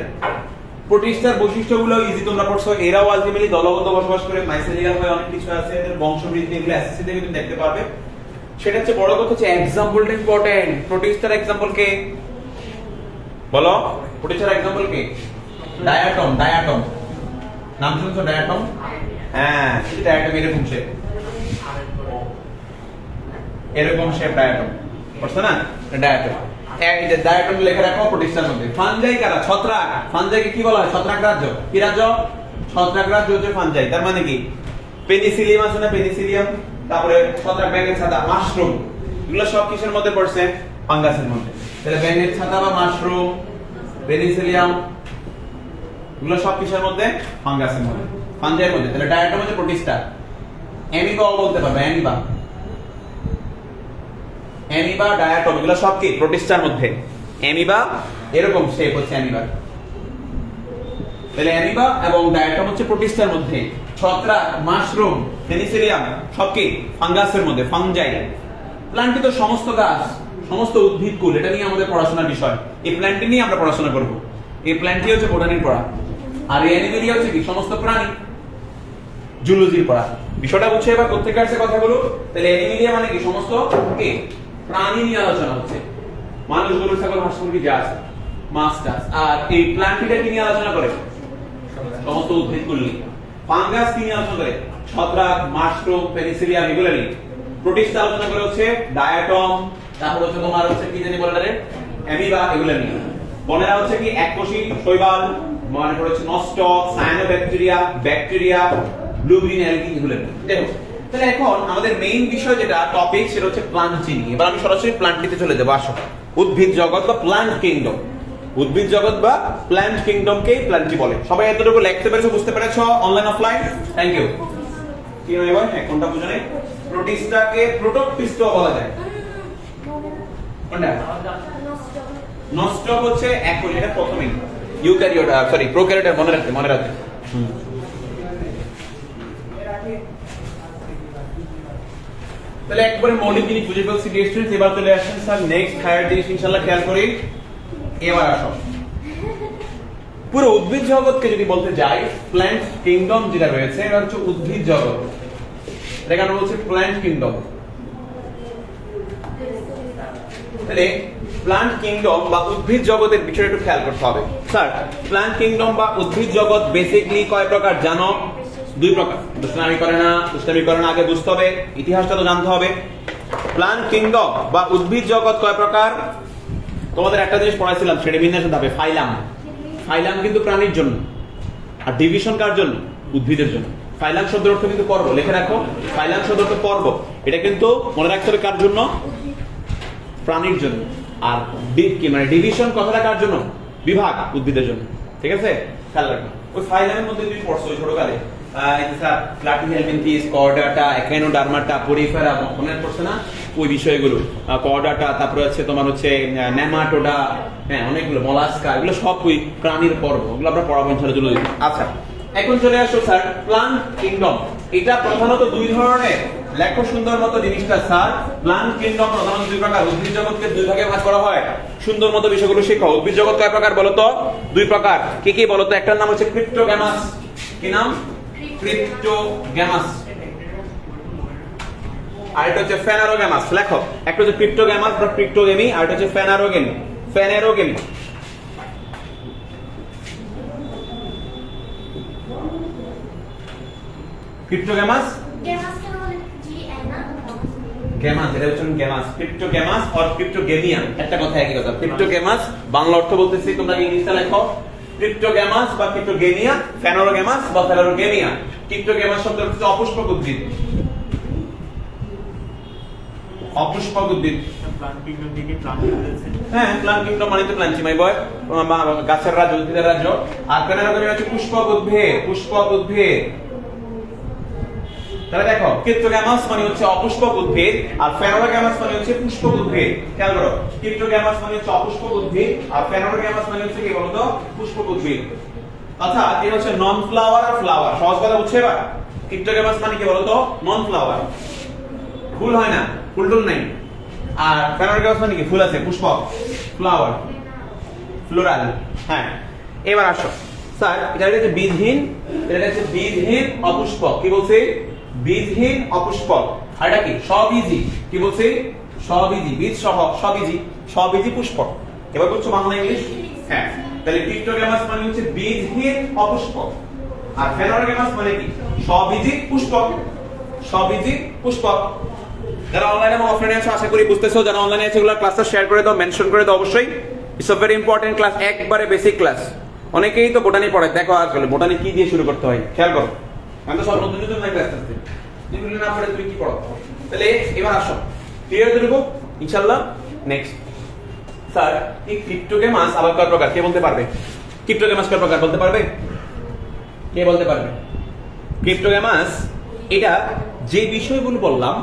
প্রোটিস্টার বৈশিষ্ট্যগুলো ইজি তোমরা পড়ছো। এরাও আলটিমেটলি দলবদ্ধ বসবাস করে, মাইসেলিয়াল হয়, অনেক কিছু আছে, এদের বংশবৃদ্ধি এগুলো এসএসসি থেকে তুমি দেখতে পারবে। সেটা হচ্ছে বড় কথা হচ্ছে এক্সাম্পলটা ইম্পর্টেন্ট। প্রোটিস্টার এক্সাম্পল কে বলো? প্রোটিস্টার এক্সাম্পল কে? ডায়াটম, ডায়াটম নাম শুনছো? ডায়াটম, হ্যাঁ, ডায়াটম এরকম শেপ, এরকম শেপ ডায়াটম, বুঝছো না? ডায়াটম, এই যে ডায়াটম লেখা রাখো প্রোটিস্টার মধ্যে। ফানজাই কারা? ছত্রাক। ফানজাইকে কি বলা হয়? ছত্রাক রাজ্য। কি রাজ্য? ছত্রাক রাজ্য হচ্ছে ফানজাই। তার মানে কি? পেনিসিলিয়াম আছে না, পেনিসিলিয়াম, তারপরে ছত্রাক, ব্যাঙের ছাতা, মাশরুম, এগুলো সব কিসের মধ্যে পড়ছে? ফাঙ্গাসের মধ্যে। তাহলে ব্যাঙের ছাতা বা মাশরুম, পেনিসিলিয়াম, এগুলো সব কিসের মধ্যে? ফাঙ্গাসের মধ্যে, ফানজাইয়ের মধ্যে। তাহলে ডায়াটম হচ্ছে প্রোটিস্টা। অ্যামিবাও বলতে পারবে, অ্যামিবা, অ্যামিবা, ডায়াটম এগুলো সব কি প্রোটিস্টার মধ্যে। অ্যামিবা এরকম শেপ হচ্ছে অ্যামিবা। তাহলে অ্যামিবা এবং ডায়াটম হচ্ছে প্রোটিস্টার মধ্যে। ছত্রাক, মাশরুম, পেনিসিলিয়াম সব কি ফাঙ্গাসের মধ্যে, ফানজাই। প্ল্যান্টি তো সমস্ত গাছ, সমস্ত উদ্ভিদকুল, এটা নিয়ে আমাদের পড়াশোনার বিষয়। এই প্ল্যান্টি নিয়ে আমরা পড়াশোনা করব। এই প্ল্যান্টি হচ্ছে বোটানির পড়া, আর এই অ্যানিমেলিয়া হচ্ছে কি সমস্ত প্রাণী, জুলজির পড়া। বিষয়টা বুঝছে এবার কোত্থেকে আসছে কথাগুলো? তাহলে অ্যানিমেলিয়া মানে কি সমস্ত কি প্রাণী নিয়ে আলোচনা হচ্ছে, মানুষ, গরু, ছাগল, হাঁস, মুরগি যা আছে, মাছ টাছ। আর এই প্ল্যান্টিটা কি নিয়ে আলোচনা করে? সমস্ত উদ্ভিদকুল নিয়ে। ফাঙ্গাস কি নিয়ে আলোচনা করে? ছত্রাক, মাশরুম, পেনিসিলিয়াম এগুলো নিয়ে। প্রোটিস্টা আলোচনা করে হচ্ছে ডায়াটম, তারপর হচ্ছে তোমার হচ্ছে কি জানি বলে রে, অ্যামিবা এগুলো নিয়ে। বনেরা হচ্ছে কি এককোষী শৈবাল, মানে হচ্ছে নষ্ট, cyanobacteria, bacteria, blue green algae এগুলো নিয়ে। দেখো তাহলে এখন আমাদের মেইন বিষয় যেটা টপিক সেটা হচ্ছে প্লান্টি নিয়ে। এবার আমি সরাসরি প্লান্টিতে চলে যাবো। আসো, উদ্ভিদ জগৎ বা প্ল্যান্ট কিংডম, উদ্ভিদ জগৎ বা প্ল্যান্ট কিংডমকে প্লান্টি বলে। সবাই এতটুকু লিখতে পেরেছো, বুঝতে পেরেছো? Online offline? Thank you. কি হয় এবার এক ঘন্টা বুঝে নেই। প্রোটিস্টাকে প্রোটোপ্টিস্ট বলা যায়। কোনটা? নষ্ট হচ্ছে এককোষী, এটা প্রথমেই ইউক্যারিওট, সরি প্রোক্যারিওট, মনে রাখতে। তাহলে একবারে মৌলিক জিনিস বুঝে ফেলছি ডিয়ার স্টুডেন্টস। এবার চলে আসেন স্যার নেক্সট হায়ার জিনিস ইনশাআল্লাহ খেয়াল করি। এবার আসো পুরো উদ্ভিদ জগৎকে যদি বলতে যাই, প্ল্যান্ট কিংডম যেটা রয়েছে এটা হচ্ছে উদ্ভিদ জগৎ, এটাকে আমরা বলছি প্ল্যান্ট কিংডম। তাহলে প্ল্যান্ট কিংডম বা উদ্ভিদ জগতের বিষয়টা একটু খেয়াল করতে হবে। স্যার প্ল্যান্ট কিংডম বা উদ্ভিদ জগৎ বেসিক্যালি কয় প্রকার জানো? দুই প্রকার। দুষ্টামি করে না, আগে বুঝতে হবে, ইতিহাসটা তো জানতে হবে। প্ল্যান্ট কিংডম বা উদ্ভিদ জগৎ কয় প্রকার? তোমাদের একটা জিনিস পড়াইছিলাম শ্রেণীবিন্যাসের ধাপে, ফাইলাম। ফাইলাম কিন্তু প্রাণীর জন্য, আর ডিভিশন কার জন্য? উদ্ভিদের জন্য। ফাইলাম শব্দের অর্থ কিন্তু পর্ব, লিখে রাখো। ফাইলাম শব্দের অর্থ পর্ব, এটা কিন্তু মনে রাখতে হবে কার জন্য? প্রাণীর জন্য। আর মানে ডিভিশন কথাটা কার জন্য? বিভাগ, উদ্ভিদের জন্য। ঠিক আছে, খেয়াল রাখো। ওই ফাইলামের মধ্যে তুমি পড়ছো ছোটকালে, প্লাটিহেলমিনথিস, কর্ডাটা, একাইনোডার্মাটা, পরিফেরা, মনে পড়ছে না ওই বিষয়গুলো? কর্ডাটা, তারপরে হচ্ছে তোমার হচ্ছে নেমাটোডা, হ্যাঁ অনেকগুলো, মলাস্কা, এগুলো সব ওই প্রাণীর পর্ব, ওগুলো আমরা পড়াবো ইনশাআল্লাহ। আচ্ছা এখন চলে আসো স্যার প্ল্যান্ট কিংডম। এটা প্রধানত দুই ধরনের, লেখো সুন্দর মতো জিনিসটা স্যার। প্ল্যান্ট কিংডম প্রধানত দুই প্রকার, উদ্ভিদ জগৎকে দুই ভাগে ভাগ করা হয়। সুন্দর মতো বিষয়গুলো শেখো। উদ্ভিদ জগৎ কয় প্রকার বলো তো? দুই প্রকার। কি কি বলো তো? একটার নাম হচ্ছে ক্রিপ্টোগ্যামাস। কি নাম? ক্রিপ্টোগ্যামাস। আর এটা হচ্ছে ফেনারোগ্যামাস। লেখো, একটা হচ্ছে ক্রিপ্টোগ্যামাস বা ক্রিপ্টোগেমি, আর এটা হচ্ছে ফেনারোগেমি। ফেনারোগেমি ক্রিপ্টোগ্যামাস, গ্যামাস, এটা হচ্ছে গ্যামাস। ক্রিপ্টোগ্যামাস আর ক্রিপ্টোগেমিয়া একটা কথা, একই কথা। ক্রিপ্টোগ্যামাস বাংলা অর্থ বলতেছি, তোমরা ইংলিশে লেখো। ক্রিপ্টোগ্যামাস বা ক্রিপ্টোগেমিয়া, ফেনারোগ্যামাস বা ফেনারোগেমিয়া। ক্রিপ্টোগ্যামাস শব্দ হচ্ছে অপুষ্পক উদ্ভিদ। অপুষ্পক উদ্ভিদ। হ্যাঁ, প্ল্যান্ট কিংডম মানে তো প্ল্যান্ট, মাই বয়, গাছের রাজ্য, উদ্ভিদের রাজ্য। আর ফেনারোগেমিয়া হচ্ছে পুষ্পক উদ্ভিদ, পুষ্পক উদ্ভিদ। তাহলে দেখো, ক্রিপ্টোগ্যামাস মানে হচ্ছে অপুষ্পক উদ্ভিদ, আর ফেনারোগ্যামাস মানে হচ্ছে পুষ্পক উদ্ভিদ। খেয়াল করো, ক্রিপ্টোগ্যামাস মানে হচ্ছে অপুষ্পক উদ্ভিদ, আর ফেনারোগ্যামাস মানে হচ্ছে কি বলতো? পুষ্পক উদ্ভিদ। আচ্ছা, এটা হচ্ছে নন ফ্লাওয়ার আর ফ্লাওয়ার। সহজ কথা বুঝছো এবার? ক্রিপ্টোগ্যামাস মানে কি বলতো? নন ফ্লাওয়ার, ফুল হয় না, ফুল টুল নাই। আর ফেনারোগ্যামাস মানে কি? ফুল আছে, পুষ্পক, ফ্লাওয়ার, ফ্লোরাল। হ্যাঁ, এবার আসো স্যার, এটা হচ্ছে বীজহীন, এটা হচ্ছে বীজহীন অপুষ্পক। কি বলছি? বীজহীন অপুষ্পক। আর এটা কি? স্ববীজী। কি বলছি? স্ববীজী, বীজ সহ স্ববীজী, স্ববীজী পুষ্পক। এবার বলছো বাংলা ইংলিশ? হ্যাঁ। তাহলে ক্রিপ্টোগ্যামাস মানে হচ্ছে বীজহীন অপুষ্পক, আর ফেনারোগ্যামাস মানে কি? স্ববীজী পুষ্পক, স্ববীজী পুষ্পক। যারা অনলাইনে এবং অফলাইনে আছো আশা করি বুঝতেছো। যারা অনলাইনে আছে এগুলো ক্লাসটা শেয়ার করে দাও, মেনশন করে দাও অবশ্যই। It's a very important class, একবারে বেসিক ক্লাস। অনেকেই তো বোটানি পড়ে, দেখো আসলে বোটানি কি দিয়ে শুরু করতে হয় খেয়াল করো। আমি তো সব নতুন নতুন ক্লাস আসছে, যেগুলো না পড়ে তুমি কি পড়ো? তাহলে এবার আসো, ক্লিয়ার হয়ে যাবো ইনশাআল্লাহ। নেক্সট স্যার, এই ক্রিপ্টোগ্যামাস আবার কয় প্রকার? কে বলতে পারবে? ক্রিপ্টোগ্যামাস কয় প্রকার বলতে পারবে? কে বলতে পারবে? ক্রিপ্টোগ্যামাস, এটা যে বিষয়গুলো বললাম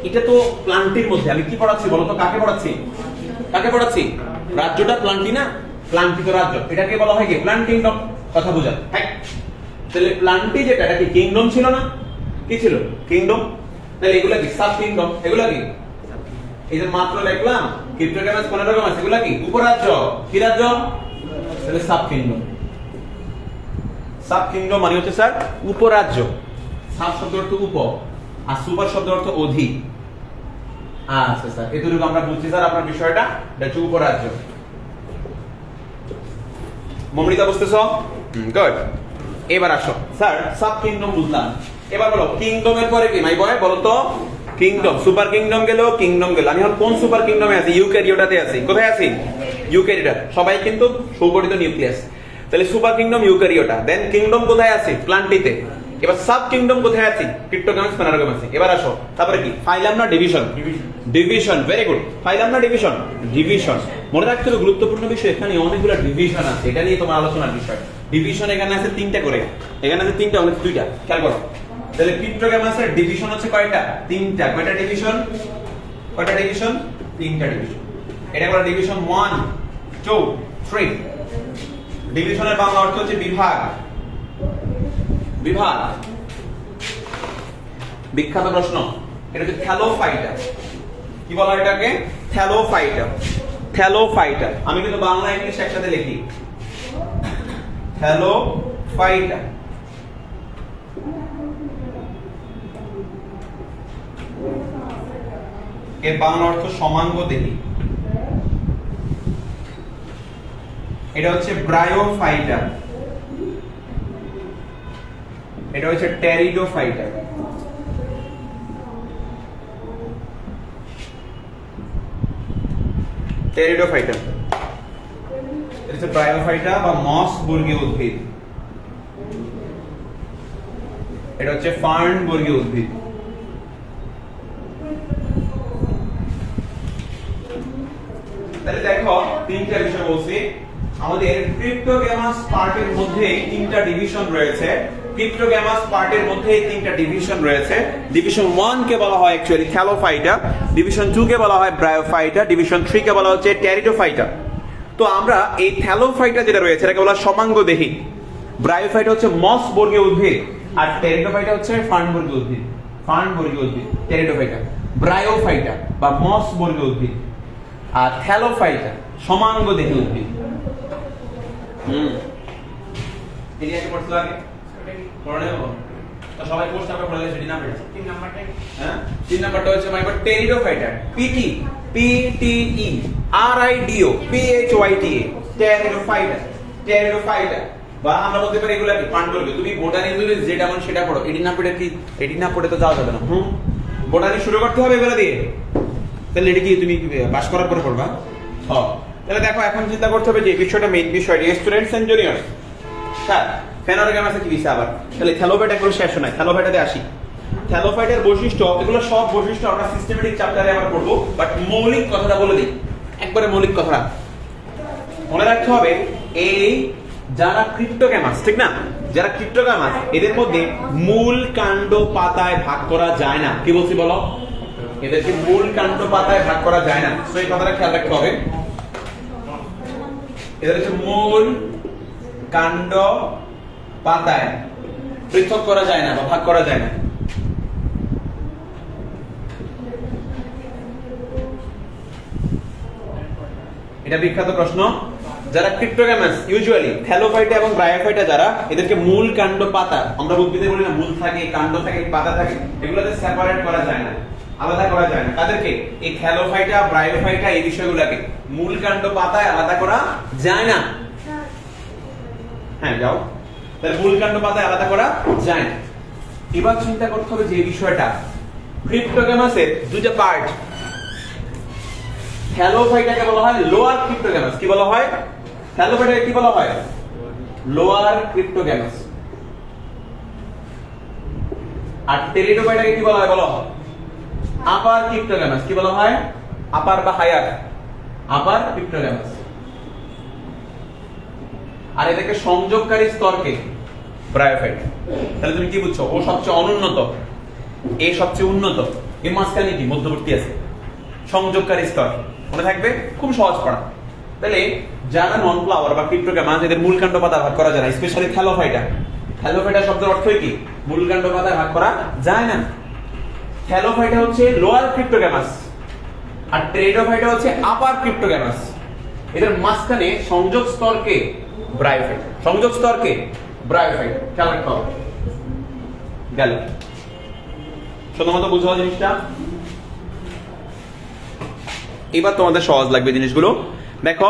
এটা তো প্লান্টের মধ্যে। আমি কি পড়াচ্ছি বলো তো? কাকে পড়াচ্ছি? কাকে পড়াচ্ছি? রাজ্যটা প্লান্টি না, প্লান্টিত রাজ্য, এটাকে বলা হয় কি? Plant kingdom. কথা বুঝা? হ্যাঁ। তাহলে প্লান্টি যেটা, এটা কি কিংডম ছিল না? কি ছিল? কিংডম। তাহলে এগুলা কি? Sub kingdom. এগুলা কি? এই যে মাত্র লিখলাম ক্রিপ্টোগ্যামাস, ফেনারোগ্যামাস, এগুলা কি? উপরাজ্য। কি রাজ্য? তাহলে সাব কিংডম। সাব কিংডম মানে হচ্ছে স্যার উপরাজ্য। সাব শব্দের অর্থ উপ, আর সুপার শব্দের অর্থ অধিক। আচ্ছা স্যার, এতটুকু আমরা বুঝছি স্যার আপনার বিষয়টা। এটা হচ্ছে উপরাজ্য। মমৃতা বুঝতেছো? গুড। এবার আসো স্যার, সাব কিংডম বুঝলাম। এবার বলো কিংডমের পরে কি? মাই বয় বলো তো? কিংডম, সুপার কিংডম গেল, কিংডম গেল। আমি এখন কোন সুপার কিংডমে আছি? ইউক্যারিওটাতে আছি। কোথায় আছি? ইউক্যারিওটা। সবাই কিন্তু সুগঠিত নিউক্লিয়াস। তাহলে সুপার কিংডম ইউক্যারিওটা। দেন কিংডম কোথায় আছে? প্লান্টিতে। এবার সাব কিংডম কোথায় আছে? ক্রিপ্টোগ্যামাস, ফেনারোগ্যামাস। এবার আসো, তারপরে কি? ফাইলাম না division? Division. Very good. Phylum না ডিভিশন? ডিভিশন। মনে রাখতে হবে গুরুত্বপূর্ণ বিষয়, এখানে অনেকগুলো ডিভিশন আছে, এটা নিয়ে তোমার আলোচনার বিষয়। ডিভিশন এখানে আছে 3টা করে, এখানে আছে 3টা, অনেক 2টা। খেয়াল করো। তাহলে ক্রিপ্টোগ্যামাসের ডিভিশন হচ্ছে কয়টা? 3টা। কয়টা ডিভিশন? কয়টা ডিভিশন? 3টা ডিভিশন। এটা বলা ডিভিশন 1 2 3। ডিভিশনের বাংলা অর্থ হচ্ছে বিভাগ। বিভাগ। বিখ্যাত প্রশ্ন, এটা হচ্ছে থ্যালোফাইটা। কি বলা হয় এটাকে? থ্যালোফাইটা। থ্যালোফাইটা আমি কিন্তু বাংলা ইংলিশ একসাথে লিখি, থ্যালোফাইটা। এর বাংলা অর্থ সমাঙ্গদেহী। এটা হচ্ছে ব্রায়োফাইটা, এটা হচ্ছে টেরিডোফাইটা। টেরিডোফাইটা এটা হচ্ছে ব্রায়োফাইটা বা মস বর্গীয় উদ্ভিদ। এটা হচ্ছে ফার্ন বর্গীয় উদ্ভিদ। তাহলে দেখো তিনটা বিষয় বলছি। আমাদের ক্রিপ্টোগ্যামাস পার্টের মধ্যে তিনটা ডিভিশন রয়েছে। ক্রিপ্টোগ্যামাস পার্টের মধ্যে তিনটা ডিভিশন রয়েছে। ডিভিশন 1 কে বলা হয় অ্যাকচুয়ালি থ্যালোফাইটা, ডিভিশন 2 কে বলা হয় ব্রায়োফাইটা, ডিভিশন 3 কে বলা হচ্ছে টেরিডোফাইটা। তো আমরা এই থ্যালোফাইটা যেটা রয়েছে এটাকে বলা হয় সমাঙ্গদেহী, ব্রায়োফাইটা হচ্ছে মস বর্গীয় উদ্ভিদ, আর টেরিডোফাইটা হচ্ছে ফার্ন বর্গীয় উদ্ভিদ। ফার্ন বর্গীয় উদ্ভিদ টেরিডোফাইটা, ব্রায়োফাইটা বা মস বর্গীয় উদ্ভিদ, আর থ্যালোফাইটা সমাঙ্গদেহী উদ্ভিদ। এই যে পড়তে লাগে পড়ে নেব তো সবাই পোস্ট আপে পড়লে সেটি না পড়ে। 3 নাম্বারটা হ্যাঁ 3 নাম্বারটা হচ্ছে মাইবার Pteridophyta, PT PTE RIDO PHYTA Pteridophyta. Pteridophyta বা আমরা বলতে পারি এগুলা কি পান্ডুর্গ। তুমি বোটানি যদি যেটা মন সেটা পড়ো, এটি না পড়ে কি এটি না পড়ে তো যাওয়া যাবে না। বোটানি শুরু করতে হবে এগুলা দিয়ে। তাহলে এটা কি তুমি পাস করার পরে পড়বা? হ্যাঁ। তাহলে দেখো এখন চিন্তা করতে হবে যে বিষয়টা মেইন বিষয় স্টুডেন্টস এন্ড জুনিয়র্স। স্যার ফেনোরোগ্যামাসে কি বিষয় আবার? তাহলে থ্যালোফাইটা এগুলো শেষ হয়, থ্যালোফাইটাতে আসি। থ্যালোফাইটার বৈশিষ্ট্য, এগুলো সব বৈশিষ্ট্য আমরা সিস্টেমেটিক চ্যাপ্টারে আমরা পড়বো, বাট মৌলিক কথাটা বলে দিই একবারে। মৌলিক কথাটা মনে রাখতে হবে, এই যারা ক্রিপ্টোগ্যামাস, ঠিক না, যারা ক্রিপ্টোগ্যামাস এদের মধ্যে মূল কাণ্ড পাতায় ভাগ করা যায় না। কি বলছি বলো? এদেরকে মূল কাণ্ড পাতায় ভাগ করা যায় না। তো এই কথাটা খেয়াল রাখতে হবে। এদের হচ্ছে মূল কাণ্ড পাতায় পৃথক করা যায় না বা ভাগ করা যায় না। এটা বিখ্যাত প্রশ্ন। যারা ক্রিপ্টোগ্যামাস ইউজুয়ালি থ্যালোফাইটা এবং ব্রায়োফাইটা যারা, এদেরকে মূল কাণ্ড পাতা, আমরা উদ্ভিদে বলি না মূল থাকে, কাণ্ড থাকে, পাতা থাকে, এগুলোতে সেপারেট করা যায় না, আলাদা করা যায় না। তাদেরকে এই থ্যালোফাইটা ব্রায়োফাইটা এই বিষয়গুলোকে মূল কাণ্ড পাতায় আলাদা করা যায় না। হ্যাঁ যাও, তাহলে মূল কাণ্ড পাতায় আলাদা করা যায় না। এবার চিন্তা করতে হবে যে বিষয়টা ক্রিপ্টোগ্যামাসের দুইটা পার্ট। থ্যালোফাইটাকে বলা হয় লোয়ার ক্রিপ্টোগ্যামাস। কি বলা হয়? থ্যালোফাইটাকে কি বলা হয়? লোয়ার ক্রিপ্টোগ্যামাস। আর টেরিডোফাইটাকে কি বলা হয় বলো? আপার ক্রিপ্টোগ্যামাস। কি বলা হয়? আপার বা হায়ার, আপার ক্রিপ্টোগ্যামাস। আর এটাকে সংযোগকারী স্তরকে ব্রায়োফাইটা। তাহলে তুমি কি বুঝছো? ও সবচেয়ে অনুন্নত, এ সবচেয়ে উন্নত, এর মাঝখানে কি মধ্যবর্তী আছে সংযোগকারী স্তর। মনে থাকবে, খুব সহজ পড়া। তাহলে যারা নন ফ্লাওয়ার বা ক্রিপ্টোগ্যামাস এদের মূল কাণ্ড পাতা ভাগ করা যায় না, স্পেশালি থ্যালোফাইটা। থ্যালোফাইটা শব্দের অর্থই কি? মূল কাণ্ড পাতা ভাগ করা যায় না। থ্যালোফাইটা হচ্ছে লোয়ার ক্রিপ্টোগ্যামাস আর টেরিডোফাইটা হচ্ছে আপার ক্রিপ্টোগ্যামাস। এদের মাঝখানে সংযোগ স্তরকে ব্রায়োফাইটা। সংযোগ স্তরকে ব্রায়োফাইটা। খেয়াল রাখতে হবে। গেল শুধুমাত্র বুঝতে হবে জিনিসটা। এবার তোমাদের সহজ লাগবে জিনিসগুলো। দেখো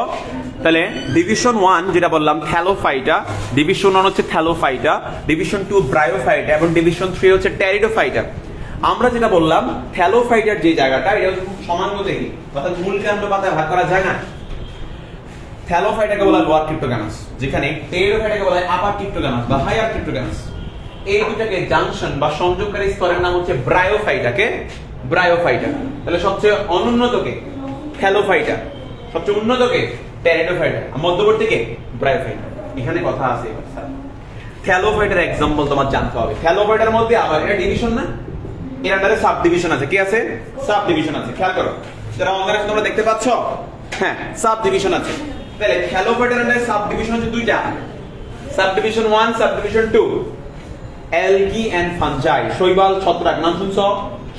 তাহলে ডিভিশন 1 যেটা বললাম থ্যালোফাইটা, ডিভিশন 1 হচ্ছে থ্যালোফাইটা, ডিভিশন 2 ব্রায়োফাইটা এবং ডিভিশন 3 হচ্ছে টেরিডোফাইটা। আমরা যেটা বললাম থ্যালোফাইটার যে জায়গাটা এটা হচ্ছে খুব সমাঙ্গদেহী, অর্থাৎ মূল কাণ্ড পাতায় ভাগ করা যায় না। থ্যালোফাইটাকে বলা হয় লোয়ার ক্রিপ্টোগ্যামাস, যেখানে টেরিডোফাইটাকে বলা হয় আপার ক্রিপ্টোগ্যামাস বা হায়ার ক্রিপ্টোগ্যামাস। এই দুটাকে জাংশন বা সংযোগকারী স্তরের নাম হচ্ছে ব্রায়োফাইটাকে ব্রায়োফাইটা। তাহলে সবচেয়ে অনুন্নতকে থ্যালোফাইটা, সবচেয়ে উন্নতকে টেরিডোফাইটা, মধ্যবর্তীকে ব্রায়োফাইটা। এখানে কথা আছে। থ্যালোফাইটার एग्जांपल তোমার জানতে হবে। থ্যালোফাইটার মধ্যে আবার এটা ডিভিশন না, এর আন্ডারে সাব ডিভিশন আছে। কি আছে? সাব ডিভিশন আছে। খেয়াল করো, যারা অনলাইনে তোমরা দেখতে পাচ্ছ, হ্যাঁ সাব ডিভিশন আছে। তাহলে থ্যালোফাইটার আন্ডারে সাব ডিভিশন আছে দুইটা, sub division 1, sub division 2। Algae and fungi, শৈবাল ছত্রাক নাম শুনছো?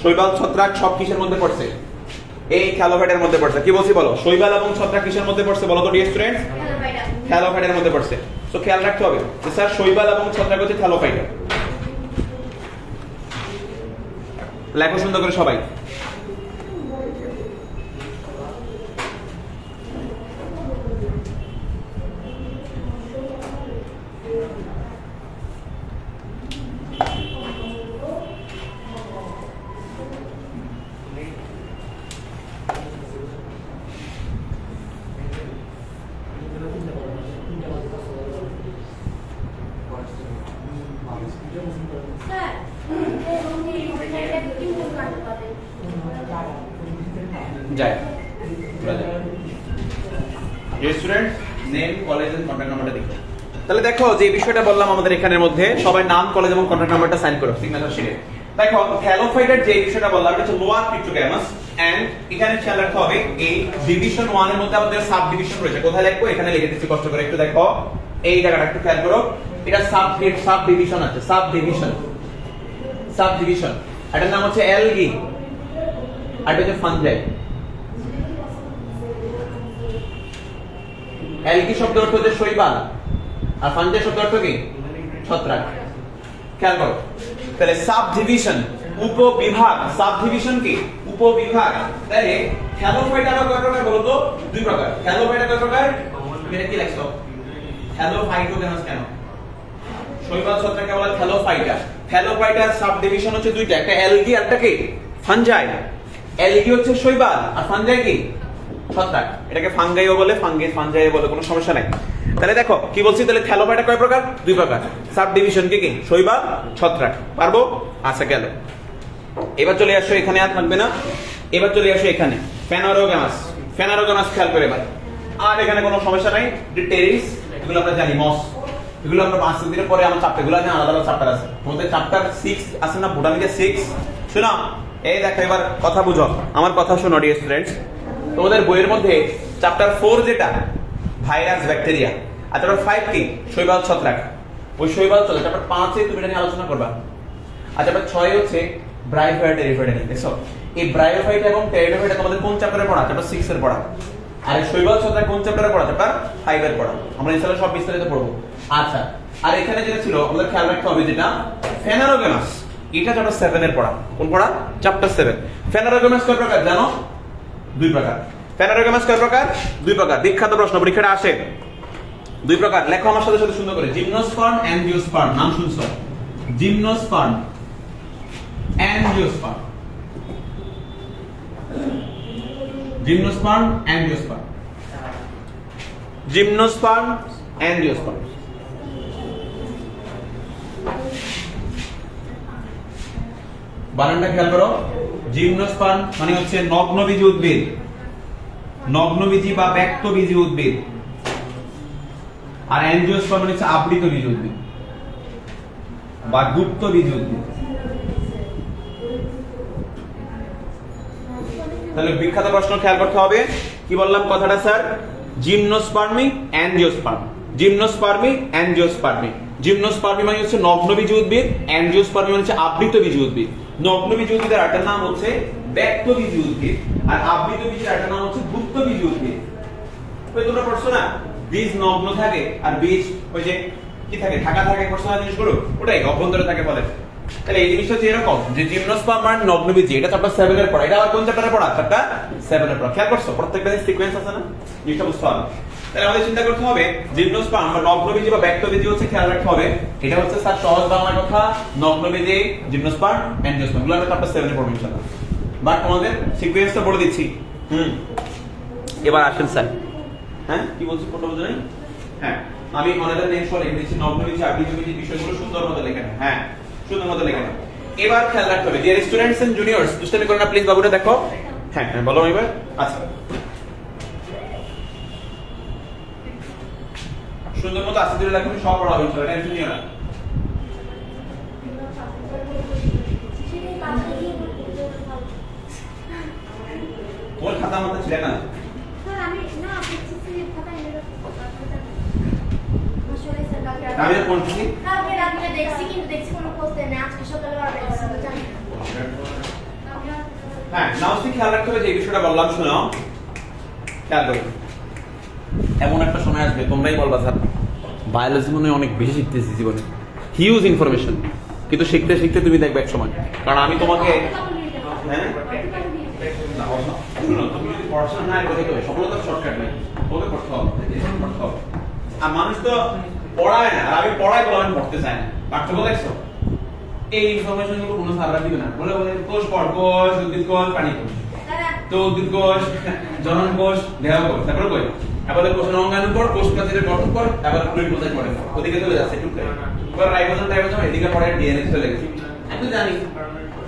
শৈবাল ছত্রাক সব কিসের মধ্যে পড়ছে? এই থ্যালোফাইটের মধ্যে পড়ছে। কি বলছি বলো? শৈবাল এবং ছত্রাক কিসের মধ্যে পড়ছে বলো তো ডিয়ার স্টুডেন্টস? থ্যালোফাইটের মধ্যে পড়ছে। সো খেয়াল রাখতে হবে যে স্যার শৈবাল এবং ছত্রাক হচ্ছে থ্যালোফাইট। লেখো সুন্দর করে সবাই। যায় student name college and contact নাম্বারটা দেখো। তাহলে দেখো যে বিষয়টা বললাম আমাদের এখানের মধ্যে সবাই নাম কলেজ এবং কন্টাক্ট নাম্বারটা সাইন করো সিগনেচার শিটে। দেখো থ্যালোফাইটের যে বিষয়টা বললাম এটা হচ্ছে লোয়ার ক্রিপ্টোগ্যামাস এন্ড এখানে খেয়াল রাখতে হবে এই ডিভিশন 1 এর মধ্যে আমাদের সাব ডিভিশন রয়েছে। কোথায় লিখবো? এখানে লিখে দিচ্ছি কষ্ট করে একটু দেখো। এই জায়গাটা একটু খেয়াল করো। এটা সাব ডিভিশন আছে, সাব ডিভিশন। এটার নাম হচ্ছে অ্যালগি আর এটা হচ্ছে ফানজাই। অ্যালগি শব্দ অর্থ হচ্ছে শৈবাল আর ফানজাই শব্দ অর্থ কি? ছত্রাক। খেয়াল করো তাহলে সাব ডিভিশন উপবিভাগ, সাব ডিভিশন কি? উপবিভাগ। তাহলে থ্যালোফাইট আবার কয় প্রকার বলো তো? দুই প্রকার। থ্যালোফাইট কয় প্রকার? এটা কি লিখছো? থ্যালোফাইটোগ্যামাস কেন? শৈবাল ছত্রাককে বলা থ্যালোফাইটা। থ্যালোফাইটার সাব ডিভিশন হচ্ছে দুইটা, একটা অ্যালগি আর একটা কি? ফানজাই। অ্যালগি হচ্ছে শৈবাল আর ফানজাই কি? ছত্রাক। এটাকে ফাঙ্গাইও বলে, ফানজাইও বলে, কোনো সমস্যা নাই। তাহলে দেখো কি বলছি, তাহলে থ্যালোফাইটা কয় প্রকার? দুই প্রকার। সাব ডিভিশন কি কি? শৈবাল, ছত্রাক। পারবো? আচ্ছা গেল। এবার চলে আসো এখানে, আর থাকবে না। এবার চলে আসো এখানে ফেনারোগ্যামাস। ফেনারোগ্যামাস খেয়াল করে এবার। আর এখানে কোনো সমস্যা নাই। টেরিস এগুলো আমরা জানি, মস এগুলো আমরা 5 দিনের পরে আমার চ্যাপ্টার গুলো আছে, আলাদা আলাদা চ্যাপ্টার আছে। তোমাদের চ্যাপ্টার 6 আছে না বোটানিতে 6? শোনো এই দেখো এবার কথা বুঝো, আমার কথা শোনো ডিয়ার স্টুডেন্টস। তোমাদের বইয়ের মধ্যে চ্যাপ্টার 4 যেটা ভাইরাস ব্যাকটেরিয়া আর চ্যাপ্টার 5 কি? শৈবাল ছত্রাক। ওই শৈবাল ছত্রাক চ্যাপ্টার 5 এ তুমি এটা নিয়ে আলোচনা করবা। আর চ্যাপ্টার 6 হচ্ছে ব্রায়োফাইট টেরিফাইট নিয়ে। দেখছো এই ব্রায়োফাইট এবং টেরিফাইট তোমাদের কোন চ্যাপ্টারে পড়া? চ্যাপ্টার 6 এর পড়া। আর এই শৈবাল ছত্রাক কোন চ্যাপ্টারে পড়া? চ্যাপ্টার 5 এর পড়া। আমরা ইনশাআল্লাহ সব বিস্তারিত পড়বো। আচ্ছা আর এখানে যেটা ছিল আমাদের খেয়াল রাখতে হবে যেটা ফেনারোগ্যামাস, এটা চ্যাপ্টার 7 এর পড়া। কোন পড়া? চ্যাপ্টার 7। ফেনারোগ্যামাস কয় প্রকার জানো? দুই প্রকার। ফেনারোগ্যামাস কয় প্রকার? দুই প্রকার। বিখ্যাত প্রশ্ন পরীক্ষাটা আসে। দুই প্রকার। লেখো আমার সাথে সাথে সুন্দর করে। Gymnosperm, angiosperm. নাম শুনছো? Gymnosperm, angiosperm. Gymnosperm, angiosperm. Gymnosperm, angiosperm. বানানটা খেয়াল করো। জিমনোস্পার্ম মানে হচ্ছে নগ্নবীজী উদ্ভিদ, নগ্নবীজী বা ব্যক্তবীজী উদ্ভিদ। আর অ্যানজিওস্পার্ম মানে হচ্ছে আবৃত বীজ উদ্ভিদ বা গুপ্ত বীজ উদ্ভিদ। তাহলে বিখ্যাত প্রশ্ন খেয়াল করতে হবে। কি বললাম কথাটা স্যার? জিমনোস্পার্মি, অ্যানজিওস্পার্ম। জিমনোস্পার্মি, অ্যানজিওস্পার্মি। জিমনোস্পার্মি মানে হচ্ছে নগ্নবীজী উদ্ভিদ, অ্যানজিওস্পার্মি মানে হচ্ছে আবৃত বীজী উদ্ভিদ। নগ্নবীজী উদ্ভিদের আরেকটা নাম হচ্ছে ব্যক্তবীজী উদ্ভিদ আর আবৃত বীজের আরেকটা নাম হচ্ছে গুপ্তবীজী উদ্ভিদ। ওই তোমরা পড়ছো না বীজ নগ্ন থাকে আর বীজ ওই যে কি থাকে, ঢাকা থাকে, পড়ছো না জিনিসগুলো? ওটাই অভ্যন্তরে থাকে বলে। তাহলে এই জিনিসটা হচ্ছে এরকম যে জিমনোস্পার্ম মানে নগ্নবীজী, এটা চ্যাপ্টার 7 এর পড়া। এটা আবার কোন চ্যাপ্টারে পড়া? চ্যাপ্টার 7 এর পড়া। খেয়াল করছো প্রত্যেকটা সিকোয়েন্স আছে না? জিনিসটা বুঝতে হবে। তাহলে আমাদের চিন্তা করতে হবে জিমনোস্পার্ম বা নগ্নবীজী বা ব্যক্তবীজী হচ্ছে খেয়াল রাখতে হবে। এটা হচ্ছে স্যার সহজ বাংলা কথা, নগ্নবীজী, জিমনোস্পার্ম, অ্যানজিওস্পার্ম। এগুলো আমরা চ্যাপ্টার 7 এ পড়ব ইনশাআল্লাহ। বাট তোমাদের সিকোয়েন্সটা বলে দিচ্ছি। এবার আসেন স্যার। হ্যাঁ কি বলছি কোনটা বুঝে নাই? হ্যাঁ আমি অনেকটা নেম সহ লিখে দিচ্ছি। নগ্নবীজী, আবৃত বীজী বিষয়গুলো সুন্দর মতো লেখা। হ্যাঁ সুন্দর মতো লেখা। এবার খেয়াল রাখতে হবে ডিয়ার স্টুডেন্টস এন্ড জুনিয়র্স, দুষ্টামি করো না প্লিজ। বাবুটা দেখো। হ্যাঁ হ্যাঁ বলো এবার। আচ্ছা সুন্দর মতো আস্তে ধীরে লেখো, সব পড়া হবে ইনশাআল্লাহ, টেনশন নিও না। কোন খাতা মতো ছিল না? স্যার আমি না পিছিয়ে খাতা এনে রাখছি। আমি কোন কি? কালকে রাতে দেখছি কিন্তু দেখছি কোনো পোস্ট নেই, আজকে সকালে আর দেখছি তো জানি না। হ্যাঁ নাউসটি খেয়াল রাখতে হবে যে এই বিষয়টা বললাম, শোনো খেয়াল করো। এমন একটা সময় আসবে তোমরাই বলবা স্যার বায়োলজি মনে অনেক বেশি শিখতেছি জীবনে, হিউজ ইনফরমেশন, কিন্তু শিখতে শিখতে তুমি দেখবে এক সময়, কারণ আমি তোমাকে হ্যাঁ শুনো তুমি যদি পড়াশোনা না করে দেখবে সফলতার শর্টকাট নেই, ওকে পড়তে হবে, পড়তে হবে। আর মানুষ তো পড়ায় না, আর আমি পড়াই বলে আমি পড়তে চাই না, পাঠ্যক্রম দেখছো এই ইনফরমেশন গুলো কোনো স্যাররা দিবে না, বলে বলে কোষ পড়, কোষ উদ্ভিদ কোষ প্রাণী কোষ, তো উদ্ভিদ কোষ জনন কোষ দেহ কোষ, তারপরে কই আবার কোষের অঙ্গাণু পড়, কোষ প্রাচীরের গঠন পড়, আবার ফ্লুইড কোথায় পড়ে ওদিকে চলে যাচ্ছে একটু এবার রাইবোজোম টাইবোজোম এদিকে পড়ে ডিএনএ চলে গেছে। আমি তো জানি,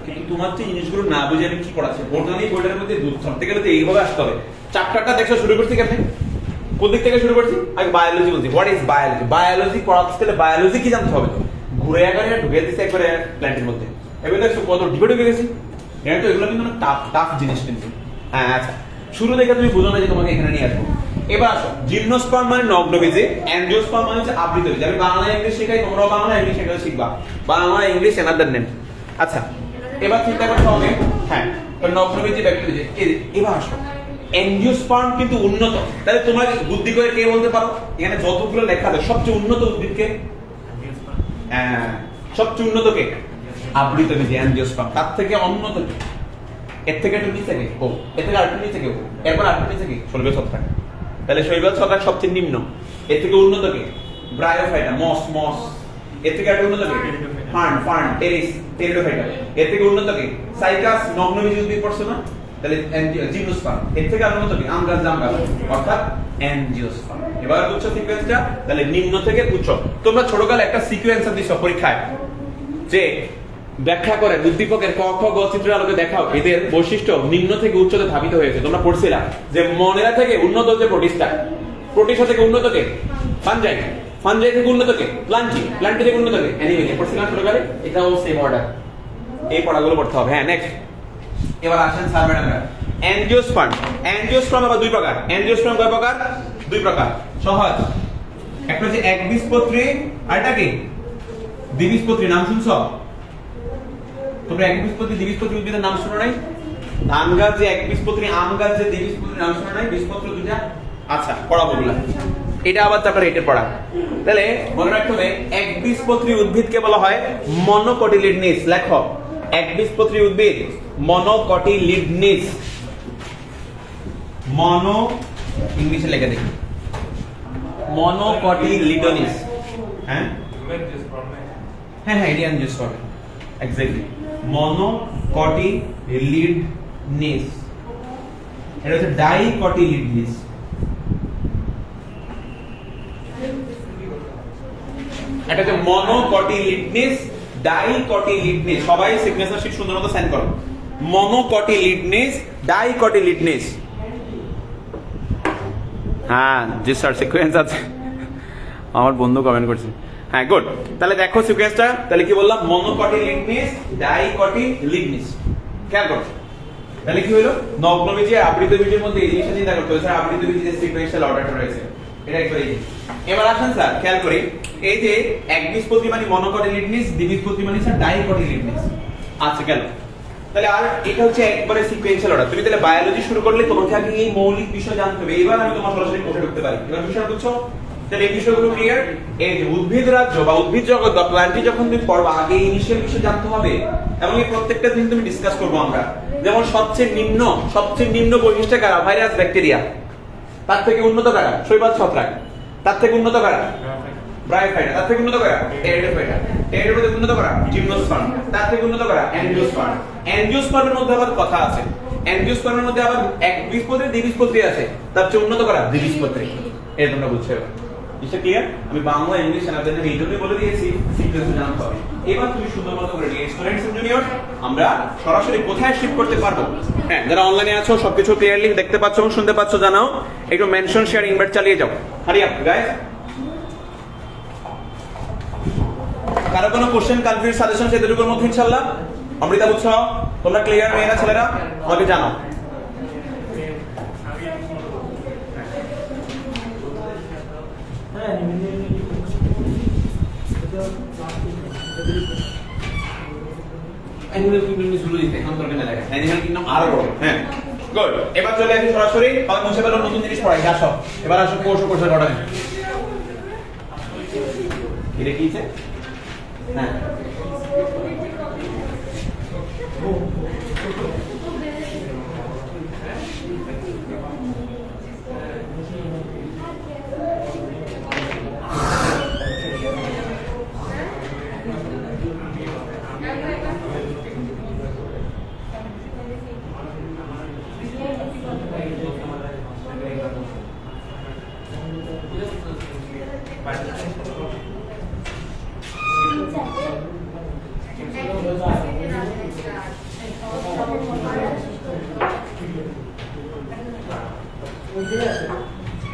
কিন্তু তোমার তো জিনিসগুলো না বুঝে আমি কি পড়াচ্ছি, বোটানি বোর্ডের মধ্যে দুধ ছাড়তে গেলে তো এইভাবে আসতে হবে। চ্যাপ্টারটা দেখছো শুরু করছি কেমনে, কোন দিক থেকে শুরু করছি, আগে বায়োলজি বলছি, হোয়াট ইজ বায়োলজি, বায়োলজি পড়াতে গেলে বায়োলজি কি জানতে হবে, ঘুরে একারে ঢুকে দিচ্ছে একবারে প্ল্যান্টের মধ্যে, এবার দেখছো কত ডিপে ঢুকে গেছি, এটা তো এগুলো কিন্তু টাফ টাফ জিনিস কিন্তু। হ্যাঁ আচ্ছা, শুরু দেখে তুমি বুঝো না যে তোমাকে এখানে নিয়ে আসবো। এবার আসো, জিমনোস্পার্ম মানে নগ্নবীজি, অ্যাঞ্জিওস্পার্ম মানে হচ্ছে আবৃত বীজ। আমি বাংলা ইংলিশ শেখাই, তোমরাও বাংলা ইংলিশ শেখাতে শিখবা, বাংলা ইংলিশ এনাদার নেম। আচ্ছা এবার চিন্তা করতে হবে, হ্যাঁ নগ্নবীজি ব্যাকটেরিয়া। এবার আসো, অ্যাঞ্জিওস্পার্ম কিন্তু উন্নত, তাহলে তোমরা বুদ্ধি করে কে বলতে পারো এখানে যতগুলো লেখা আছে সবচেয়ে উন্নত উদ্ভিদকে, হ্যাঁ সবচেয়ে উন্নত কে, আবৃত বীজ অ্যাঞ্জিওস্পার্ম। তার থেকে উন্নত কে, এর থেকে একটু নিচে কে, ও এর থেকে আরেকটু নিচে কে, এরপর আরেকটু নিচে কে, শৈবাল ছত্রাক। তাহলে শৈবাল ছত্রাক সবচেয়ে নিম্ন, এর থেকে উন্নত কে ব্রায়োফাইটা, মস মস, এর থেকে আরেকটু উন্নত কে ফার্ন ফার্ন, টেরিস টেরিডোফাইটা, এর থেকে উন্নত কে সাইকাস, নগ্নবীজ উদ্ভিদ পড়ছো না, তাহলে জিমনোস্পার্ম, এর থেকে আর উন্নত কে আমগাছ জামগাছ, অর্থাৎ অ্যাঞ্জিওস্পার্ম। এবার বুঝছো সিকোয়েন্সটা, তাহলে নিম্ন থেকে উচ্চ। তোমরা ছোটকালে একটা সিকোয়েন্স দিছো পরীক্ষায় যে ব্যাখ্যা করে উদ্দীপকের ক খ গ চিত্রের আলোকে দেখাও এদের বৈশিষ্ট্য নিম্ন থেকে উচ্চতে ধাবিত হয়েছে। তোমরা পড়ছিলা যে মনেরা থেকে উন্নত হচ্ছে প্রোটিস্টা, প্রোটিস্টা থেকে উন্নত কে ফানজাই, ফানজাই থেকে উন্নত কে প্লান্টি, প্লান্টি থেকে উন্নত কে অ্যানিমেল। পড়ছিলাম ছোটকালে, এটাও সেম অর্ডার, এই পড়াগুলো পড়তে হবে। হ্যাঁ নেক্সট, এবার আসেন স্যার ম্যাডামরা, অ্যাঞ্জিওস্পার্ম। অ্যাঞ্জিওস্পার্ম আবার দুই প্রকার, অ্যাঞ্জিওস্পার্ম কয় প্রকার, দুই প্রকার, সহজ। একটা হচ্ছে একবীজপত্রী, আরেকটা কি দ্বিবীজপত্রী। নাম শুনছো তোমরা? একবীজপত্রী দ্বিবীজপত্রী উদ্ভিদের নাম শুনো নাই? ধান গাছ যে একবীজপত্রী, আম গাছ যে দ্বিবীজপত্রী, নাম শুনো নাই? বীজপত্র দুইটা, আচ্ছা পড়াবো বললাম, এটা আবার চ্যাপ্টার 8 এর পড়া। তাহলে মনে রাখতে হবে একবীজপত্রী উদ্ভিদকে বলা হয় মনোকটিলিডনিস। লেখো, একবীজপত্রী উদ্ভিদ মনোকটিলিডনিস। মনো ইংলিশে লিখে দেখি, মনোকটিলিডনিস। হ্যাঁ হ্যাঁ হ্যাঁ এটি অ্যাঞ্জিওস্পার্ম, এক্স্যাক্টলি মনোকটিলিডনিস। এটা হচ্ছে ডাইকটিলিডনিস। এটা হচ্ছে মনোকটিলিডনিস, ডাইকটিলিডনিস। সবাই সিগনেচার শিট সুন্দর মতো সাইন করো। মনোকটিলিডনিস, ডাইকটিলিডনিস। হ্যাঁ জি স্যার সিকোয়েন্স আছে, আমার বন্ধু কমেন্ট করছে। হ্যাঁ গুড, তাহলে দেখো সিকোয়েন্সটা, তাহলে কি বললাম, মনোকটিলিডনিস, ডাইকটিলিডনিস। খেয়াল করো, তাহলে কি হলো, নগ্নবীজি আবৃত বীজের মধ্যে এই জিনিসটা চিন্তা করতে হবে স্যার, আবৃত বীজের সিকোয়েন্সিয়াল অর্ডারটা রয়েছে, এটা একবার এই। এবার আসেন স্যার খেয়াল করি, এই যে একবীজপত্রী মানে মনোকটিলিডনিস, দ্বিবীজপত্রী মানে স্যার ডাইকটিলিডনিস। আচ্ছা গেল, তাহলে আর এটা হচ্ছে একবারে সিকোয়েন্সিয়াল অর্ডার। তুমি তাহলে বায়োলজি শুরু করলে তোমাকে আগে এই মৌলিক বিষয় জানতে হবে, এবার আমি তোমার সরাসরি কোষে ঢুকতে পারি। এবার বিষয় বুঝছো? তাহলে এই বিষয়গুলো ক্লিয়ার। এই যে উদ্ভিদ রাজ্য বা উদ্ভিদ জগৎ বা প্ল্যান্টই যখন তুমি পড়বা, আগে ইনিশিয়াল বিষয় জানতে হবে, এবং এই প্রত্যেকটা দিন তুমি ডিসকাস করবো আমরা। যেমন সবচেয়ে নিম্ন বৈশিষ্ট্য কারা, ভাইরাস ব্যাকটেরিয়া। তার থেকে উন্নত কারা, শৈবাল ছত্রাক। তার থেকে উন্নত কারা, ব্রায়োফাইটা। তার থেকে উন্নত কারা, টেরিডোফাইটা। টেরিডোফাইটা থেকে উন্নত কারা, জিমনোস্পার্ম। তার থেকে উন্নত কারা, অ্যাঞ্জিওস্পার্ম। অ্যাঞ্জিওস্পার্মের মধ্যে আবার কথা আছে, অ্যাঞ্জিওস্পার্মের মধ্যে আবার একবীজপত্রী দ্বিবীজপত্রী আছে, তার চেয়ে উন্নত কারা, দ্বিবীজপত্রী। এটা তোমরা বুঝছো? এটা ক্লিয়ার? আমি বাংলা ইংলিশ আপনাদের এই জন্যই বলে দিয়েছি সিকোয়েন্স জানতে হবে। এবার তুমি সুন্দর মতো করে নিয়ে স্টুডেন্টস এন্ড জুনিয়র আমরা সরাসরি কোথায় শিফট করতে পারবো। হ্যাঁ যারা অনলাইনে আছো সবকিছু ক্লিয়ারলি দেখতে পাচ্ছ এবং শুনতে পাচ্ছ জানাও, একটু মেনশন শেয়ার ইনভাইট চালিয়ে যাও। Hurry up guys. কারো কোনো কোশ্চেন কনফিউজ সাজেশন সেগুলোর মধ্যে ইনশাআল্লাহ অমৃতা বুঝছো তোমরা ক্লিয়ার মেয়েরা ছেলেরা আমাকে জানাও। অ্যানিমাল কিংডম শুরু দিতে এখন তোর কেন লাগে অ্যানিমাল কিংডম আরো বড় হ্যাঁ গুড এবার চলে আসি সরাসরি সবাই মুছে ফেলো নতুন জিনিস পড়াই আসো এবার আসো কোষের ঘটনা এটা কি আছে হ্যাঁ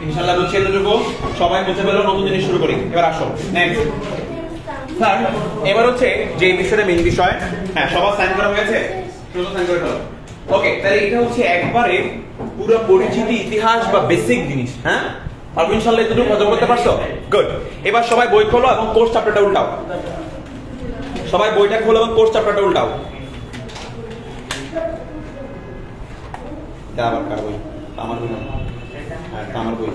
ইনশাআল্লাহ বুঝিয়ে দেবো সবাই বুঝে ফেলো নতুন জিনিস শুরু করি এবার আসো নেক্সট স্যার এবার হচ্ছে যে বিষয়টা মেইন বিষয় হ্যাঁ সবার সাইন করা হয়েছে শুধু সাইন করে ফেলো ওকে তাহলে এটা হচ্ছে একবারে পুরো পরিচিতি ইতিহাস বা বেসিক জিনিস হ্যাঁ আর ইনশাআল্লাহ এতটুকু হজম করতে পারছো গুড এবার সবাই বই খোলো এবং কোর্স চ্যাপ্টারটা উল্টাও সবাই বইটা খোলো এবং কোর্স চ্যাপ্টারটা উল্টাও আবার কার বই আমার বই আমার বই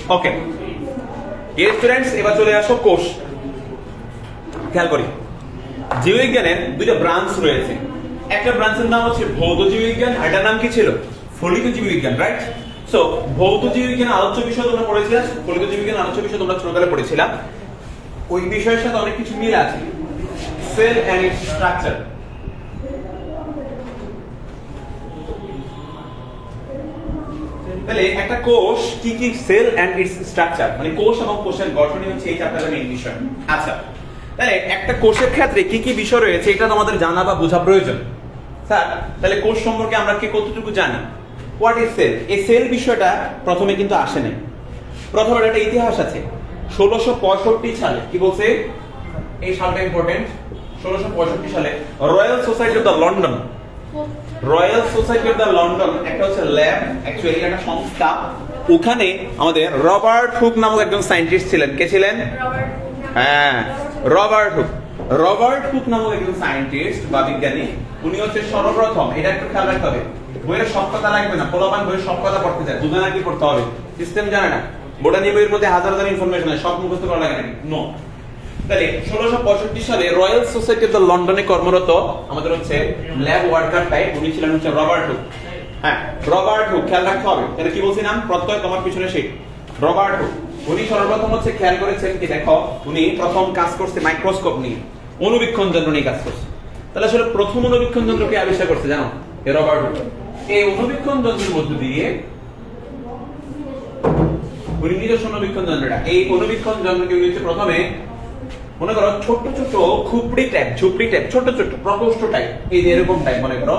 ওকে ডিয়ার স্টুডেন্টস এবার চলে আসো কোষ খেয়াল করি জীববিজ্ঞানের দুইটা ব্রাঞ্চ রয়েছে একটা ব্রাঞ্চের নাম হচ্ছে ভৌত জীববিজ্ঞান আর এটার নাম কি ছিল ফলিত জীববিজ্ঞান রাইট সো ভৌত জীববিজ্ঞান আলোচ্য বিষয় তোমরা পড়েছিলে ফলিত জীববিজ্ঞান আলোচ্য বিষয় তোমরা ছোটবেলায় পড়েছিলা ওই বিষয়ের সাথে অনেক কিছু মিল আছে সেল এন্ড ইটস স্ট্রাকচার তাহলে একটা কোষ কি কি সেল এন্ড ইটস স্ট্রাকচার মানে কোষ এবং কোষের গঠনই হচ্ছে এই চ্যাপ্টারের মেইন বিষয় আচ্ছা তাহলে একটা কোষের ক্ষেত্রে কি কি বিষয় রয়েছে এটা আমাদের জানা বা বোঝা প্রয়োজন স্যার তাহলে কোষ সম্পর্কে আমরা কি কতটুকু জানি হোয়াট ইজ সেল এই সেল বিষয়টা প্রথমে কিন্তু আসে নাই প্রথমে একটা ইতিহাস আছে 1665 সালে কি বলছে এই সালটা ইম্পর্টেন্ট 1665 সালে royal society of the London royal society of the London একটা হচ্ছে ল্যাব অ্যাকচুয়ালি একটা সংস্থা ওখানে আমাদের রবার্ট হুক নামক একজন সায়েন্টিস্ট ছিলেন কে ছিলেন হ্যাঁ রবার্ট হুক নামক একজন সায়েন্টিস্ট বা বিজ্ঞানী উনি হচ্ছে সর্বপ্রথম এটা একটু খেয়াল রাখতে হবে বইয়ের সব কথা লাগবে না পোলাপান বইয়ের সব কথা পড়তে যায় বুঝে না কি পড়তে হবে সিস্টেম জানে না বোটানি বইয়ের মধ্যে হাজার হাজার ইনফরমেশন আছে সব মুখস্থ করা লাগে নাকি নো তাহলে 1665 সালে রয়্যাল সোসাইটি অফ দ্য লন্ডনে কর্মরত আমাদের হচ্ছে ল্যাব ওয়ার্কার টাইপ উনি ছিলেন হচ্ছে রবার্ট হুক হ্যাঁ রবার্ট হুক খেয়াল রাখতে হবে তাহলে কি বলছি নাম প্রত্যয় তোমার পিছনে সেই রবার্ট হুক উনি সর্বপ্রথম হচ্ছে খেয়াল করেছেন কি দেখো উনি প্রথম কাজ করছে মাইক্রোস্কোপ নিয়ে অণুবীক্ষণ যন্ত্র নিয়ে কাজ করছে তাহলে আসলে প্রথম অণুবীক্ষণ যন্ত্রকে আবিষ্কার করছে জানো এই রবার্ট হুক এই অণুবীক্ষণ যন্ত্রের মধ্য দিয়ে উনি নিজস্ব অণুবীক্ষণ যন্ত্রটা এই অণুবীক্ষণ যন্ত্রকে উনি হচ্ছে প্রথমে মনে করো ছোট ছোট খুপড়ি টাইপ ঝুপড়ি টাইপ ছোট ছোট প্রকোষ্ঠ টাইপ এই যে এরকম টাইপ মনে করো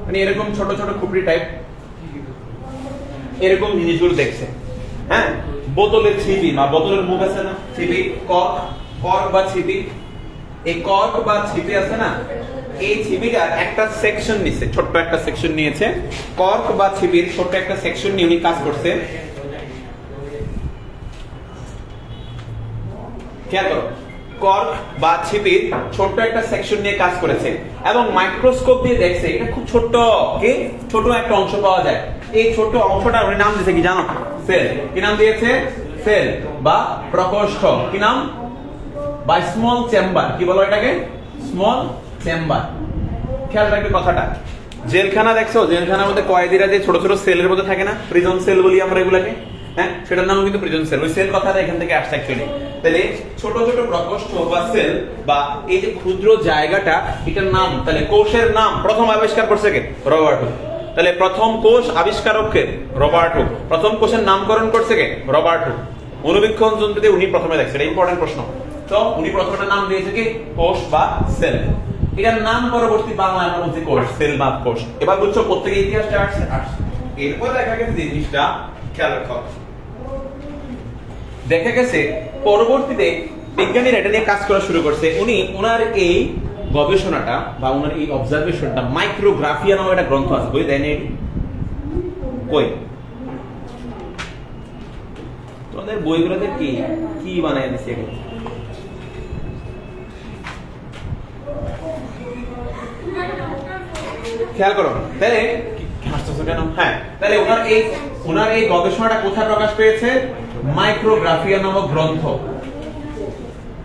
মানে এরকম ছোট ছোট খুপড়ি টাইপ এরকম জিনিসগুলো দেখছে হ্যাঁ বোতলের ছিপি বা বোতলের মুখ আছে না ছিপি কর্ক বা ছিপি এই কর্ক বা ছিপি আছে না এই ছিপিটার একটা সেকশন নিছে ছোট্ট একটা সেকশন নিয়েছে কর্ক বা ছিপির ছোট্ট একটা সেকশন নিয়ে উনি কাজ করছে খেয়াল করো কর্ক বা ছিপির ছোট্ট একটা সেকশন নিয়ে কাজ করেছে এবং মাইক্রোস্কোপ দিয়ে দেখছে এটা খুব ছোট্ট কি ছোট একটা অংশ পাওয়া যায় এই ছোট অংশটার উনি নাম দিয়েছে কি জানো সেল কি নাম দিয়েছে সেল বা প্রকোষ্ঠ কি নাম বা স্মল চেম্বার কি বলো এটাকে স্মল চেম্বার খেয়াল রাখবে কথাটা জেলখানা দেখছো জেলখানার মধ্যে কয়েদিরা যে ছোট ছোট সেলের মধ্যে থাকে না প্রিজন সেল বলি আমরা এগুলাকে হ্যাঁ সেটার নামও কিন্তু প্রিজন সেল ওই সেল কথাটা এখান থেকে আসছে অ্যাকচুয়ালি তাহলে ছোট ছোট প্রকোষ্ঠ বা সেল বা এই যে ক্ষুদ্র জায়গাটা এটার নাম তাহলে কোষের নাম প্রথম আবিষ্কার করছে কে রবার্ট হুক তাহলে প্রথম কোষ আবিষ্কারক কে রবার্ট হুক প্রথম কোষের নামকরণ করছে কে রবার্ট হুক অণুবীক্ষণ যন্ত্র দিয়ে উনি প্রথমে দেখছে এটা ইম্পর্টেন্ট প্রশ্ন তো উনি প্রথমটা নাম দিয়েছে কি কোষ বা সেল এটার নাম পরবর্তী বাংলায় আমরা বলছি কোষ সেল বা কোষ এবার বুঝছো প্রত্যেকটা ইতিহাসটা আসছে এরপর দেখা গেছে জিনিসটা খেয়াল রাখো দেখা গেছে পরবর্তীতে বিজ্ঞানীরা এটা নিয়ে কাজ করা শুরু করছে উনি ওনার এই গবেষণাটা বা ওনার এই অবজারভেশনটা মাইক্রোগ্রাফিয়া নামে একটা গ্রন্থ আছে, বই দেন কই তোমাদের বইগুলোতে কি কি বানায় দিছে এগুলো? খেয়াল করো তাহলে কেন, হ্যাঁ তাহলে ওনার এই গবেষণাটা কোথায় প্রকাশ পেয়েছে? মাইক্রোগ্রাফিয়া নামক গ্রন্থ।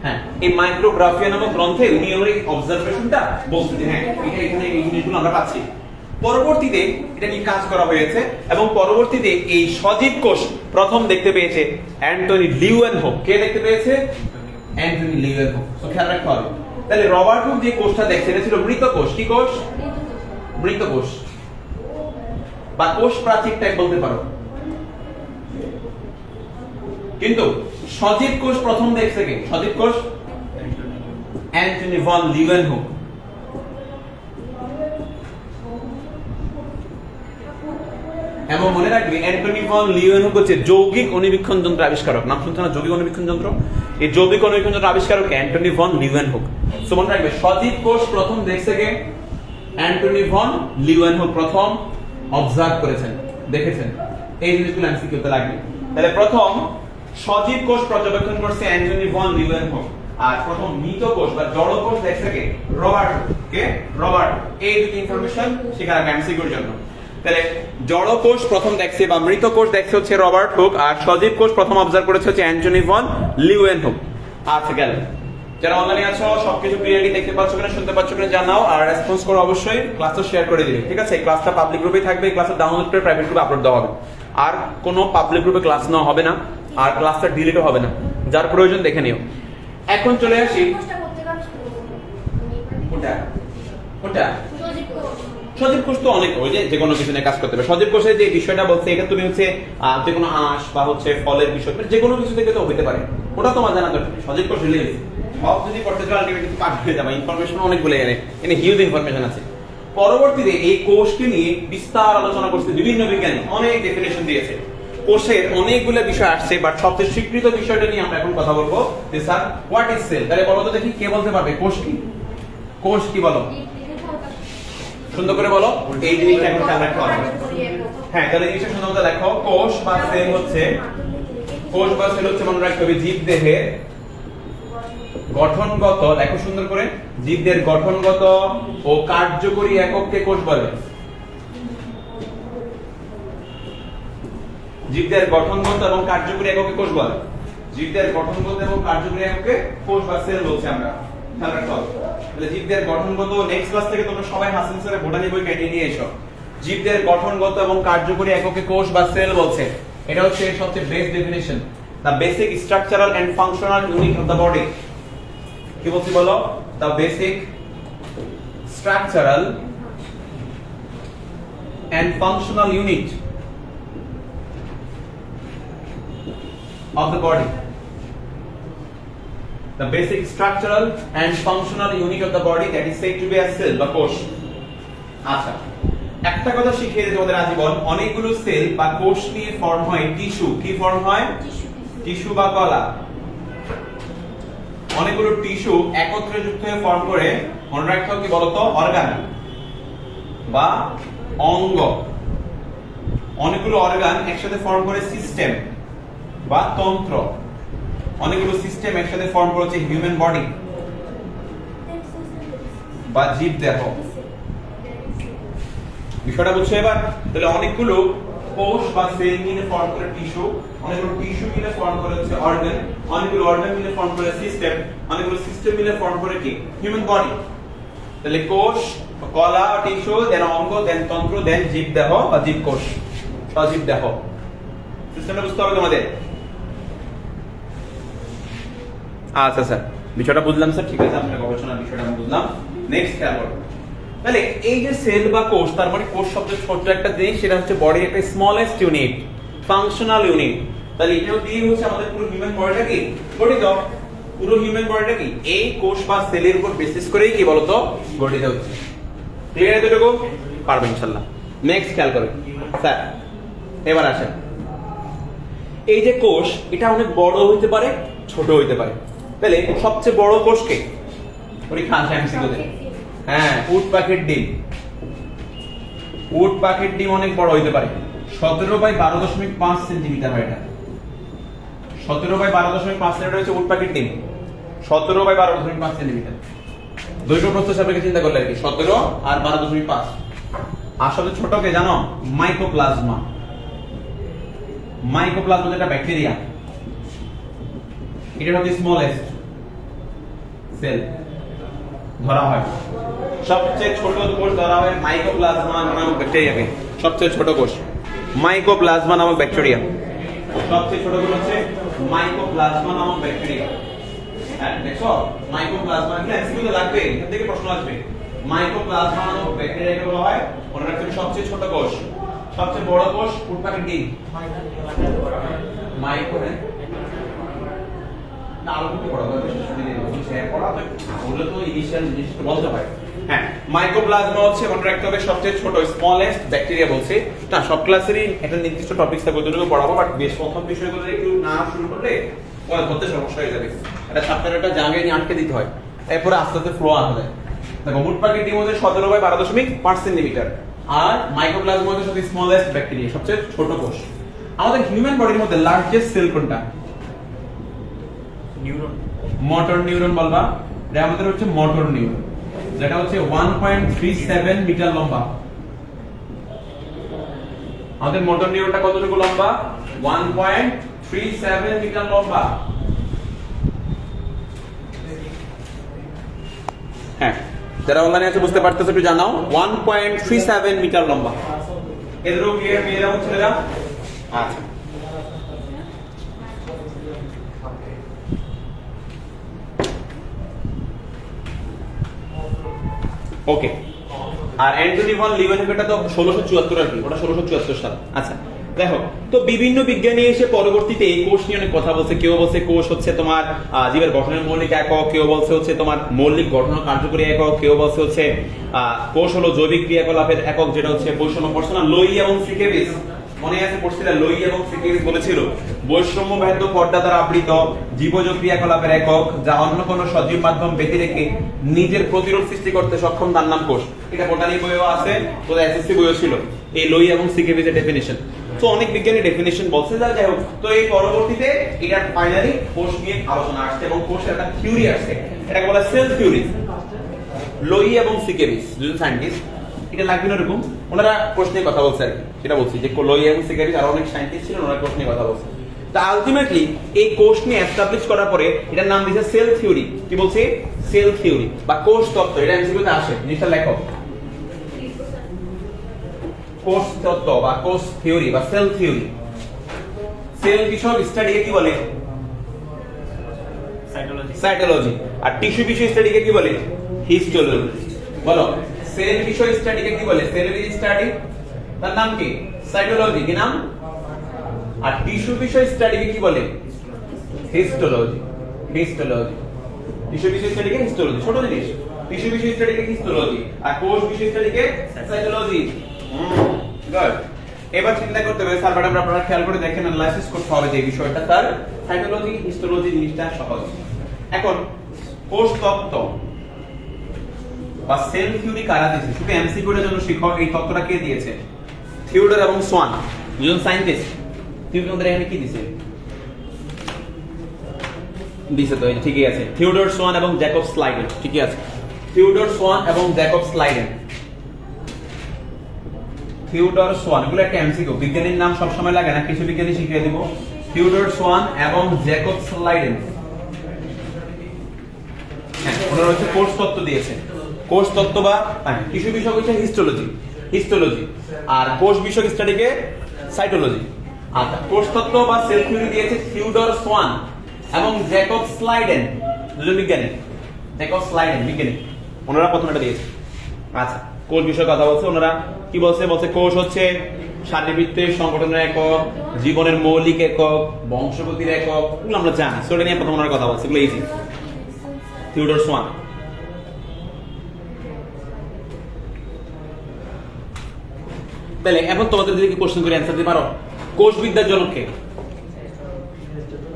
হ্যাঁ, এই মাইক্রোগ্রাফিয়া নামক গ্রন্থে উনি ওর এই অবজারভেশনটা বলছেন যে হ্যাঁ এটা এখানে এই জিনিসগুলো আমরা পাচ্ছি। পরবর্তীতে এটা কি কাজ করা হয়েছে এবং পরবর্তীতে এই সজীব কোষ প্রথম দেখতে পেয়েছে অ্যান্টনি লিউয়েনহোফ। কে দেখতে পেয়েছে? অ্যান্টনি লিউয়েনহোফ। তো খেয়াল রাখতে হবে। তাহলে রবার্ট হুক যে কোষটা দেখছে এটা ছিল মৃত কোষ। কি কোষ? মৃত কোষ বা কোষ প্রাচীর টাইপ বলতে পারো। কিন্তু সজীব কোষ প্রথম দেখছে কে? সজীব কোষ অ্যান্টনি ভন লিউয়েনহোফ। এবং মনে রাখবে অ্যান্টনি ভন লিউয়েনহোফ হচ্ছে যৌগিক অণুবীক্ষণ যন্ত্র আবিষ্কারক। নাম শুনছো না? যৌগিক অণুবীক্ষণ যন্ত্র। এই যৌগিক অণুবীক্ষণ যন্ত্র আবিষ্কারক অ্যান্টনি ভন লিউয়েনহোফ। সো মনে রাখবে সজীব কোষ প্রথম দেখছে কে? অ্যান্টনি ভন লিউয়েনহোফ প্রথম অবজার্ভ করেছেন, দেখেছেন। এই জিনিসগুলো এমসিকিউতে লাগবে। তাহলে প্রথম সজীব কোষ পর্যবেক্ষণ করছে অ্যান্টনি ভন লিউয়েনহোফ, আর প্রথম মৃত কোষ বা জড় কোষ দেখছে কে? রবার্ট। কে? রবার্ট। এই দুটি ইনফরমেশন শেখা রাখবে এমসিকিউর জন্য। তাহলে জড় কোষ প্রথম দেখছে বা মৃত কোষ দেখছে হচ্ছে রবার্ট হুক, আর সজীব কোষ প্রথম অবজার্ভ করেছে হচ্ছে অ্যান্টনি ভন লিউয়েনহোফ। আচ্ছা গেল। যারা অনলাইনে আছো সবকিছু ক্লিয়ারলি দেখতে পাচ্ছ কিনা, শুনতে পাচ্ছ কিনা জানাও, আর রেসপন্স করো অবশ্যই। ক্লাসটা শেয়ার করে দিবে, ঠিক আছে? এই ক্লাসটা পাবলিক গ্রুপে থাকবে, এই ক্লাসটা ডাউনলোড করে প্রাইভেট গ্রুপে আপলোড দেওয়া হবে। আর কোনো পাবলিক গ্রুপে ক্লাস নেওয়া হবে না, আর ক্লাসটা ডিলিটও হবে না। যার প্রয়োজন দেখে নিও। এখন চলে আসি ওটা ওটা সজীব কোষ তো অনেক, ওই যে কোনো কিছু নিয়ে কাজ করতে হবে। সজীব কোষের যে বিষয়টা বলছে এটা তুমি হচ্ছে যে কোনো আঁশ বা হচ্ছে ফলের বিষয়, যে কোনো কিছু থেকে তো হতে পারে, ওটা তোমার জানা দরকার। সজীব কোষ রিলিজ সব যদি করতে চাও আলটিমেটলি কিন্তু পার হয়ে যাবে। ইনফরমেশন অনেকগুলো এখানে হিউজ ইনফরমেশন আছে। পরবর্তীতে এই কোষকে নিয়ে বিস্তার আলোচনা করছে বিভিন্ন বিজ্ঞানী, অনেক ডেফিনেশন দিয়েছে। কোষের অনেকগুলো বিষয় আসছে, বাট সবচেয়ে স্বীকৃত বিষয়টা নিয়ে আমরা এখন কথা বলবো যে স্যার হোয়াট ইজ সেল। তাহলে বলো তো দেখি কে বলতে পারবে কোষ কি? কোষ কি বলো? সুন্দর করে বলো। এই জিনিসটা এখন খেয়াল রাখতে হবে। হ্যাঁ, তাহলে এই জিনিসটা সুন্দর করে দেখো। কোষ বা সেল হচ্ছে মনে রাখতে হবে জীবদেহের গঠনগত, দেখো সুন্দর করে, জীবদের গঠনগত ও কার্যকরী একককে কোষ বলে। জীবদের গঠনগত এবং কার্যকরী এককে কোষ বলে। জীবদের গঠনগত এবং কার্যকরী এককে কোষ বা সেল বলছি আমরা। খেয়াল রাখতে হবে। তাহলে জীবদের গঠনগত, নেক্সট ক্লাস থেকে তোমরা সবাই হাসিন স্যারের বোটানি বই কেটে নিয়ে এসো। জীবদের গঠনগত এবং কার্যকরী এককে কোষ বা সেল বলছে। এটা হচ্ছে সবচেয়ে best definition, the basic structural and functional unit of the body. কি বলছি বলো? The basic structural and functional unit of the body. The basic structural and functional unit of the body that is said to be a cell বা কোষ। আচ্ছা, একটা কথা শিখিয়ে দিতে তোমাদের আজীবন, অনেকগুলো সেল বা কোষ নিয়ে ফর্ম হয় টিস্যু। কি ফর্ম হয়? টিস্যু বা কলা। অনেকগুলো টিস্যু একত্রে যুক্ত হয়ে ফর্ম করে, মনে রাখতে হবে কি বলতো, অর্গান বা অঙ্গ। অনেকগুলো অর্গান একসাথে ফর্ম করে সিস্টেম বা তন্ত্র। অনেকগুলো সিস্টেম একসাথে ফর্ম করেছে হিউম্যান বডি বা জীব দেহ। বিষয়টা বুঝছো এবার? তাহলে অনেকগুলো কোষ বা সেল মিলে ফর্ম করে টিস্যু, অনেকগুলো টিস্যু মিলে ফর্ম করে হচ্ছে অর্গান, অনেকগুলো অর্গান মিলে ফর্ম করে সিস্টেম, অনেকগুলো সিস্টেম মিলে ফর্ম করে কি হিউম্যান বডি। তাহলে কোষ, কলা, টিস্যু, দেন অঙ্গ, দেন তন্ত্র, দেন জীব দেহ বা জীব কোষ, সজীব দেহ। সিস্টেমটা বুঝতে হবে তোমাদের। আচ্ছা স্যার, বিষয়টা বুঝলাম স্যার, ঠিক আছে, আপনার গবেষণার বিষয়টা আমি বুঝলাম। নেক্সট খেয়াল করো। তাহলে এই যে সেল বা কোষ, তার মানে কোষ সবচেয়ে ছোট একটা জিনিস, সেটা হচ্ছে বডির একটা স্মলেস্ট ইউনিট, ফাংশনাল ইউনিট। তাহলে এটাও দিয়ে হচ্ছে আমাদের পুরো হিউম্যান বডিটা কি গঠিত। পুরো হিউম্যান বডিটা কি এই কোষ বা সেলের উপর বেসিস করেই কি বলতো গঠিত হচ্ছে। ক্লিয়ার এতটুকু? পারবে ইনশাআল্লাহ। নেক্সট খেয়াল করো স্যার, এবার আসেন। এই যে কোষ, এটা অনেক বড় হইতে পারে, ছোট হইতে পারে। তাহলে সবচেয়ে বড় কোষ কে? পরীক্ষা আসে এমসিকিউতে। হ্যাঁ, উট পাখির ডিম। উট পাখির ডিম অনেক বড় হইতে পারে। 17/12.5 সেন্টিমিটার হয় এটা। 17/12.5 সেন্টিমিটার হচ্ছে উট পাখির ডিম। 17/12.5 সেন্টিমিটার। দৈর্ঘ্য প্রস্থ সাপেক্ষে চিন্তা করলে আর কি 17 আর 12.5। আসলে ছোটকে জানো মাইকোপ্লাজমা। মাইকোপ্লাজমা যেটা ব্যাকটেরিয়া, এটা হচ্ছে স্মলেস্ট সেল ধরা হয়। সবচেয়ে ছোট কোষ ধরা হয় মাইকোপ্লাজমা নামক ব্যাকটেরিয়াকে। সবচেয়ে ছোট কোষ মাইকোপ্লাজমা নামক ব্যাকটেরিয়া। সবচেয়ে ছোট কোষ হচ্ছে মাইকোপ্লাজমা নামক ব্যাকটেরিয়া। হ্যাঁ, দেখো মাইকোপ্লাজমা কি এমসিকিউ তে লাগবে, এখান থেকে প্রশ্ন আসবে। মাইকোপ্লাজমা নামক ব্যাকটেরিয়াকে বলা হয় মনে রাখতে হবে সবচেয়ে ছোট কোষ। সবচেয়ে বড় কোষ উট পাখির ডিম। মাইকো না আরো একটু পড়া হবে, শেয়ার করা হবে, ওগুলো তো ইনিশিয়াল জিনিসটা বলতে হয়। হ্যাঁ, মাইকোপ্লাজমা হচ্ছে মনে রাখতে হবে সবচেয়ে ছোট স্মলেস্ট ব্যাকটেরিয়া বলছে। না সব ক্লাসেরই একটা নির্দিষ্ট টপিকস থাকবে, ওগুলো পড়াবো, বাট বেশ প্রথম বিষয়গুলো একটু না শুরু করলে পরে ধরতে সমস্যা হয়ে যাবে। এটা চ্যাপ্টারে একটা জায়গায় নিয়ে আটকে দিতে হয়, এরপরে আস্তে আস্তে ফ্লো আনা যায়। দেখো উট পাখির ডিম হচ্ছে 17/12.5 সেন্টিমিটার, আর মাইকোপ্লাজমা হচ্ছে সবচেয়ে স্মলেস্ট ব্যাকটেরিয়া, সবচেয়ে ছোট কোষ। আমাদের হিউম্যান বডির মধ্যে লার্জেস্ট সেল কোনটা? নিউরন। মোটর নিউরন বলবা, এটা আমাদের হচ্ছে মোটর নিউরন, যেটা হচ্ছে 1.37 মিটার লম্বা। আমাদের মোটর নিউরনটা কতটুকু লম্বা? 1.37 মিটার লম্বা। হ্যাঁ, যারা অনলাইনে আছে বুঝতে পারতেছে একটু জানাও। 1.37 মিটার লম্বা। এদেরও ক্লিয়ার মেয়েরা ছেলেরা? আচ্ছা, ওকে। আর অ্যান্টনি ভন লিউয়েনহোফেরটা তো 1674 আর কি, ওটা 1674 সাল। আচ্ছা দেখো, তো বিভিন্ন বিজ্ঞানী এসে পরবর্তীতে এই কোষ নিয়ে অনেক কথা বলছে। কেউ বলছে কোষ হচ্ছে তোমার জীবের গঠনের মৌলিক একক, কেউ বলছে হচ্ছে তোমার মৌলিক গঠন ও কার্যকরী একক, কেউ বলছে হচ্ছে কোষ হলো জৈবিক ক্রিয়াকলাপের একক, যেটা হচ্ছে বৈষম্য পড়ছনা লোই এবং সিকেভিস। মনে আছে পড়ছিলা লোই এবং সিকেভিস বলেছিল বৈষম্য বাধ্য পর্দা দ্বারা আবৃত জীবজ ক্রিয়াকলাপের একক, যা অন্য কোনো সজীব মাধ্যম ব্যতি রেখে নিজের প্রতিরোধ সৃষ্টি করতে সক্ষম, তার নাম কোষ। এটা বোটানি বইও আছে, তো এসএসসি বইও ছিল এই লোই এবং সিকেভিসের ডেফিনিশন। তো অনেক বিজ্ঞানী ডেফিনিশন বলছে, যাই হোক। তো এই পরবর্তীতে এটা ফাইনালি কোষ নিয়ে আলোচনা আসছে এবং কোষের একটা থিওরি আসছে, এটাকে বলা সেল থিওরি। লোই এবং সিকেভিস দুজন সায়েন্টিস্ট, এটা লাগবে না এরকম, ওনারা কোষ নিয়ে কথা বলছে আর কি। সেটা বলছি যে লোই এবং সিকেভিস আর অনেক সায়েন্টিস্ট ছিলেন, ওনারা কোষ নিয়ে কথা বলছে। তা আলটিমেটলি এই কোষ নিয়ে এস্টাবলিশ করার পরে এটার নাম দিয়েছে সেল থিওরি। কি বলছে? সেল থিওরি বা কোষ তত্ত্ব। এটা এমসিকিউতে আসে, জিনিসটা লেখো। কোষ তত্ত্ব বা কোষ থিওরি বা সেল থিওরি। সেল বিষয়ক স্টাডিকে কি বলে? সাইটোলজি। সাইটোলজি। আর টিস্যু বিষয় স্টাডিকে কি বলে? হিস্টোলজি। বলো, সেল বিষয় স্টাডিকে কি বলে? সেলুলার স্টাডি, তার নাম কি? সাইটোলজি। কি নাম? আর টিস্যু বিষয় স্টাডিকে কি বলে? হিস্টোলজি। হিস্টোলজি। টিস্যু বিষয় স্টাডিকে হিস্টোলজি, ছোট জিনিস। টিস্যু বিষয় স্টাডিকে হিস্টোলজি, আর কোষ বিষয় স্টাডিকে সাইটোলজি। গুড। এবার চিন্তা করতে হবে স্যার, ম্যাডাম আপনারা খেয়াল করে দেখেন, অ্যানালাইসিস করতে হবে যে বিষয়টা স্যার সাইটোলজি হিস্টোলজি জিনিসটা সহজ। এখন কোষ তত্ত্ব বা সেল থিওরি কারা দিয়েছে? শুধু এমসিকিউ এর জন্য শিক্ষক এই তত্ত্বটা কে দিয়েছে? থিওডর এবং সোয়ান, দুজন সায়েন্টিস্ট। থিওডর এখানে কি দিয়েছে? দিয়েছে তো ঠিকই আছে, থিওডর সোয়ান এবং জ্যাকব স্লাইডেন। ঠিকই আছে, থিওডর সোয়ান এবং জ্যাকব স্লাইডেন। থিওডর সোয়ান, এগুলো একটা এমসিকিউ, বিজ্ঞানীর নাম সব সময় লাগে না, কিছু বিজ্ঞানী শিখিয়ে দিব। থিওডর সোয়ান এবং জ্যাকব স্লাইডেন, হ্যাঁ, ওনারা হচ্ছে কোষ তত্ত্ব দিয়েছে। কোষ তত্ত্ব বা টিস্যু বিষয়ক হচ্ছে হিস্টোলজি, হিস্টোলজি, আর কোষ বিষয়ক স্টাডিকে সাইটোলজি। আর কোষ তত্ত্ব বা সেল থিওরি দিয়েছে থিওডর সোয়ান এবং জ্যাকব স্লাইডেন, দুজন বিজ্ঞানী। জ্যাকব স্লাইডেন বিজ্ঞানী, ওনারা প্রথম এটা দিয়েছে। আচ্ছা, কোষ বিষয়ে কথা বলছে, ওনারা কি বলছে? বলছে কোষ হচ্ছে শারীরবৃত্তের সংগঠনের একক, জীবনের মৌলিক একক, বংশগতির একক, এগুলো আমরা জানি। সেটা নিয়ে প্রথম ওনারা কথা বলছে, এগুলো ইজি। Theodore Schwann. তাহলে এখন তোমাদের দিকে কোশ্চেন করে অ্যান্সার দিতে পারো। কোষবিদ্যার জনক কে?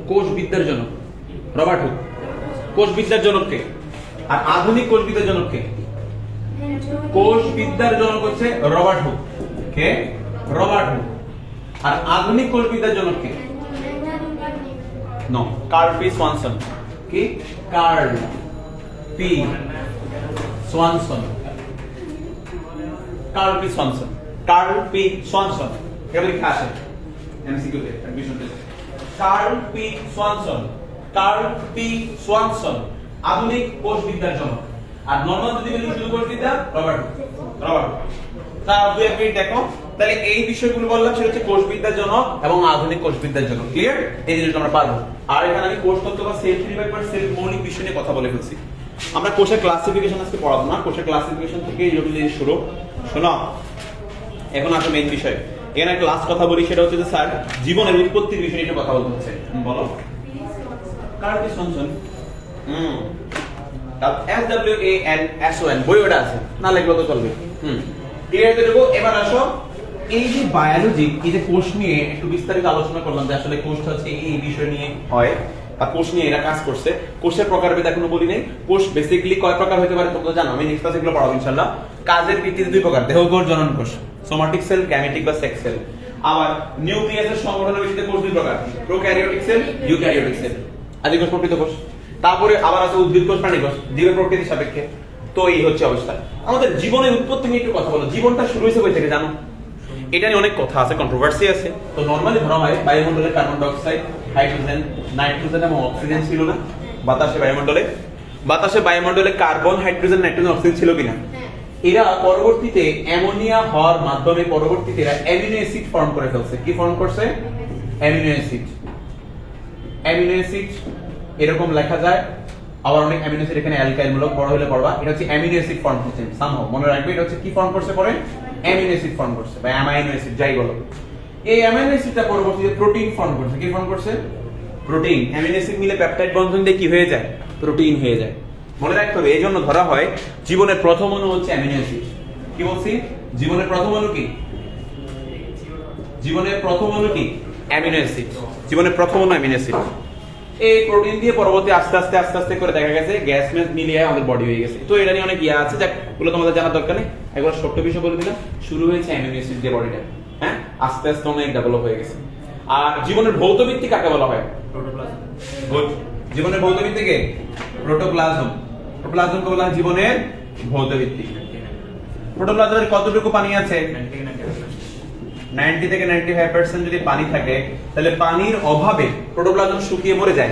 কোষবিদ্যার জনক রবার্ট হুক। কোষবিদ্যার জনক কে? আর আধুনিক কোষবিদ্যার জনক কে? কোষ বিদ্যার জনক হচ্ছে রবার্ট হুক। কে? Robert Hooke. আর আধুনিক কোষ বিদ্যার জনক কে? No, Carl P Swanson. কি? Carl P Swanson. Carl P Swanson. Carl P Swanson. কেবল লিখে আসে এমসিকিউ তে অ্যাডমিশন টেস্টে। Carl P Swanson. Carl P Swanson আধুনিক কোষ বিদ্যার জনক। আর নরমাল যদি বলি শুধু কোষ বিদ্যা, রবার্ট হুক। Robert Hooke. তাহলে দুই এক মিনিট দেখো, তাহলে এই বিষয়গুলো বললাম সেটা হচ্ছে কোষ বিদ্যার জনক এবং আধুনিক কোষ বিদ্যার জনক। ক্লিয়ার? এই জিনিসটা আমরা পারবো। আর এখানে আমি কোষ তত্ত্ব বা সেল থিওরি বা সেল মৌলিক বিষয় নিয়ে কথা বলে ফেলছি। আমরা কোষের ক্লাসিফিকেশন আজকে পড়াবো না, কোষের ক্লাসিফিকেশন থেকে জটিল জিনিস শুরু। শোনো, এখন আসলে মেইন বিষয়। এখানে একটা লাস্ট কথা বলি, সেটা হচ্ছে যে স্যার জীবনের উৎপত্তির বিষয় নিয়ে কথা বলতে হচ্ছে। বলো। Curl P Swanson. SWANSON বই ওটা আছে, না লিখলেও তো চলবে। ক্লিয়ার করে দেবো। এবার আসো, এই যে বায়োলজি, এই যে কোষ নিয়ে একটু বিস্তারিত আলোচনা করলাম যে আসলে কোষটা হচ্ছে এই বিষয় নিয়ে হয় বা কোষ নিয়ে এরা কাজ করছে। কোষের প্রকারভেদ এখনো বলি নাই। কোষ বেসিক্যালি কয় প্রকার হতে পারে তোমরা জানো, আমি নেক্সট ক্লাসে এগুলো পড়াবো ইনশাআল্লাহ। কাজের ভিত্তিতে দুই প্রকার, দেহকোষ, জনন কোষ, সোমাটিক সেল, গ্যামেটিক বা সেক্স সেল। আবার নিউক্লিয়াসের সংগঠনের ভিত্তিতে কোষ দুই প্রকার, প্রোক্যারিওটিক সেল, ইউক্যারিওটিক সেল। আদি কোষ, প্রকৃত কোষ। তারপরে আবার আছে উদ্ভিদ কোষ, প্রাণী কোষ, জীবের প্রকৃতির সাপেক্ষে। তো এই হচ্ছে অবস্থা। আমাদের জীবনের উৎপত্তি নিয়ে একটু কথা বলো। জীবনটা শুরু হয়েছে কই থেকে জানো? এটা নিয়ে অনেক কথা আছে, কন্ট্রোভার্সি আছে। তো নরমালি ধরা হয় বায়ুমণ্ডলে carbon die oxide, hydrogen, nitrogen এবং অক্সিজেন ছিল না বাতাসে, বায়ুমণ্ডলে কার্বন, হাইড্রোজেন, নাইট্রোজেন, অক্সিজেন ছিল কিনা? এরা পরবর্তীতে অ্যামোনিয়া হওয়ার মাধ্যমে পরবর্তীতে এরা অ্যামিনো অ্যাসিড ফর্ম করে ফেলছে। কি ফর্ম করছে? Amino acid. অ্যামিনো অ্যাসিড এরকম লেখা যায়। আবার অনেক অ্যামিনো অ্যাসিড এখানে অ্যালকাইল মূলক, বড় হলে পড়বা। এটা হচ্ছে অ্যামিনো অ্যাসিড ফর্ম করছে সামহাও, মনে রাখবে। এটা হচ্ছে কি ফর্ম করছে পরে? অ্যামিনো অ্যাসিড ফর্ম করছে বা অ্যামাইনো অ্যাসিড যাই বলো। এই অ্যামাইনো অ্যাসিডটা পরবর্তীতে প্রোটিন ফর্ম করছে। কি ফর্ম করছে? প্রোটিন। অ্যামিনো অ্যাসিড মিলে পেপটাইড বন্ধন দিয়ে কি হয়ে যায়? প্রোটিন হয়ে যায়। মনে রাখতে হবে, এইজন্য ধরা হয় জীবনের প্রথম অণু হচ্ছে অ্যামিনো অ্যাসিড। কি বলছি? জীবনের প্রথম অণু কি? জীবনের প্রথম অণু কি? Amino acid. জীবনের প্রথম অণু অ্যামিনো অ্যাসিড। এই প্রোটিন দিয়ে পরবর্তী আস্তে আস্তে করে দেখা গেছে গ্যাস ম্যাস মিলিয়ে আমাদের বডি হয়ে গেছে। তো এটা নিয়ে অনেক ইয়া আছে, যাক ওগুলো তোমাদের জানার দরকার নেই। একবার ছোট্ট বিষয় বলে দিলাম, শুরু হয়েছে অ্যামিনো অ্যাসিড দিয়ে বডিটা, হ্যাঁ, আস্তে আস্তে অনেক ডেভেলপ হয়ে গেছে। আর জীবনের ভৌত ভিত্তি কাকে বলা হয়? প্রোটোপ্লাজম। গুড। জীবনের ভৌত ভিত্তি কে? প্রোটোপ্লাজম। প্রোটোপ্লাজমকে বলা হয় জীবনের ভৌত ভিত্তি। প্রোটোপ্লাজমের কতটুকু পানি আছে? 90 থেকে 95% যদি পানি থাকে, তাহলে পানির অভাবে প্রোটোপ্লাজম শুকিয়ে মরে যায়,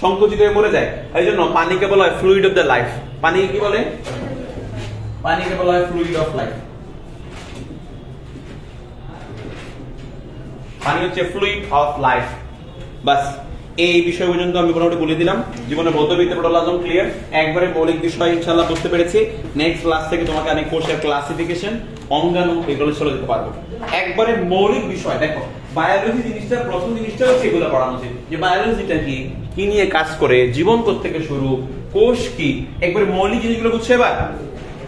সংকুচিত হয়ে মরে যায়। এই জন্য পানিকে বলা হয় ফ্লুইড অফ দ্য লাইফ। পানি কি বলে? পানিকে বলা হয় ফ্লুইড অফ লাইফ। পানি হচ্ছে ফ্লুইড অফ লাইফ। বাস এই বিষয় পর্যন্ত আমি মোটামুটি বলে দিলাম। জীবনের ভৌতবিদ্যা, প্রোটোপ্লাজম ক্লিয়ার। একবারে মৌলিক বিষয় ইনশাআল্লাহ বুঝতে পেরেছি। নেক্সট ক্লাস থেকে তোমাকে অনেক কোষের ক্লাসিফিকেশন, অঙ্গাণু এগুলো চলে যেতে পারবো। একবারে মৌলিক বিষয় দেখো, বায়োলজি জিনিসটা, প্রথম জিনিসটা হচ্ছে এগুলো পড়ানো উচিত যে বায়োলজিটা কি, কি নিয়ে কাজ করে, জীবন থেকে শুরু, কোষ কি, একবারে মৌলিক জিনিসগুলো বুঝছে। এবার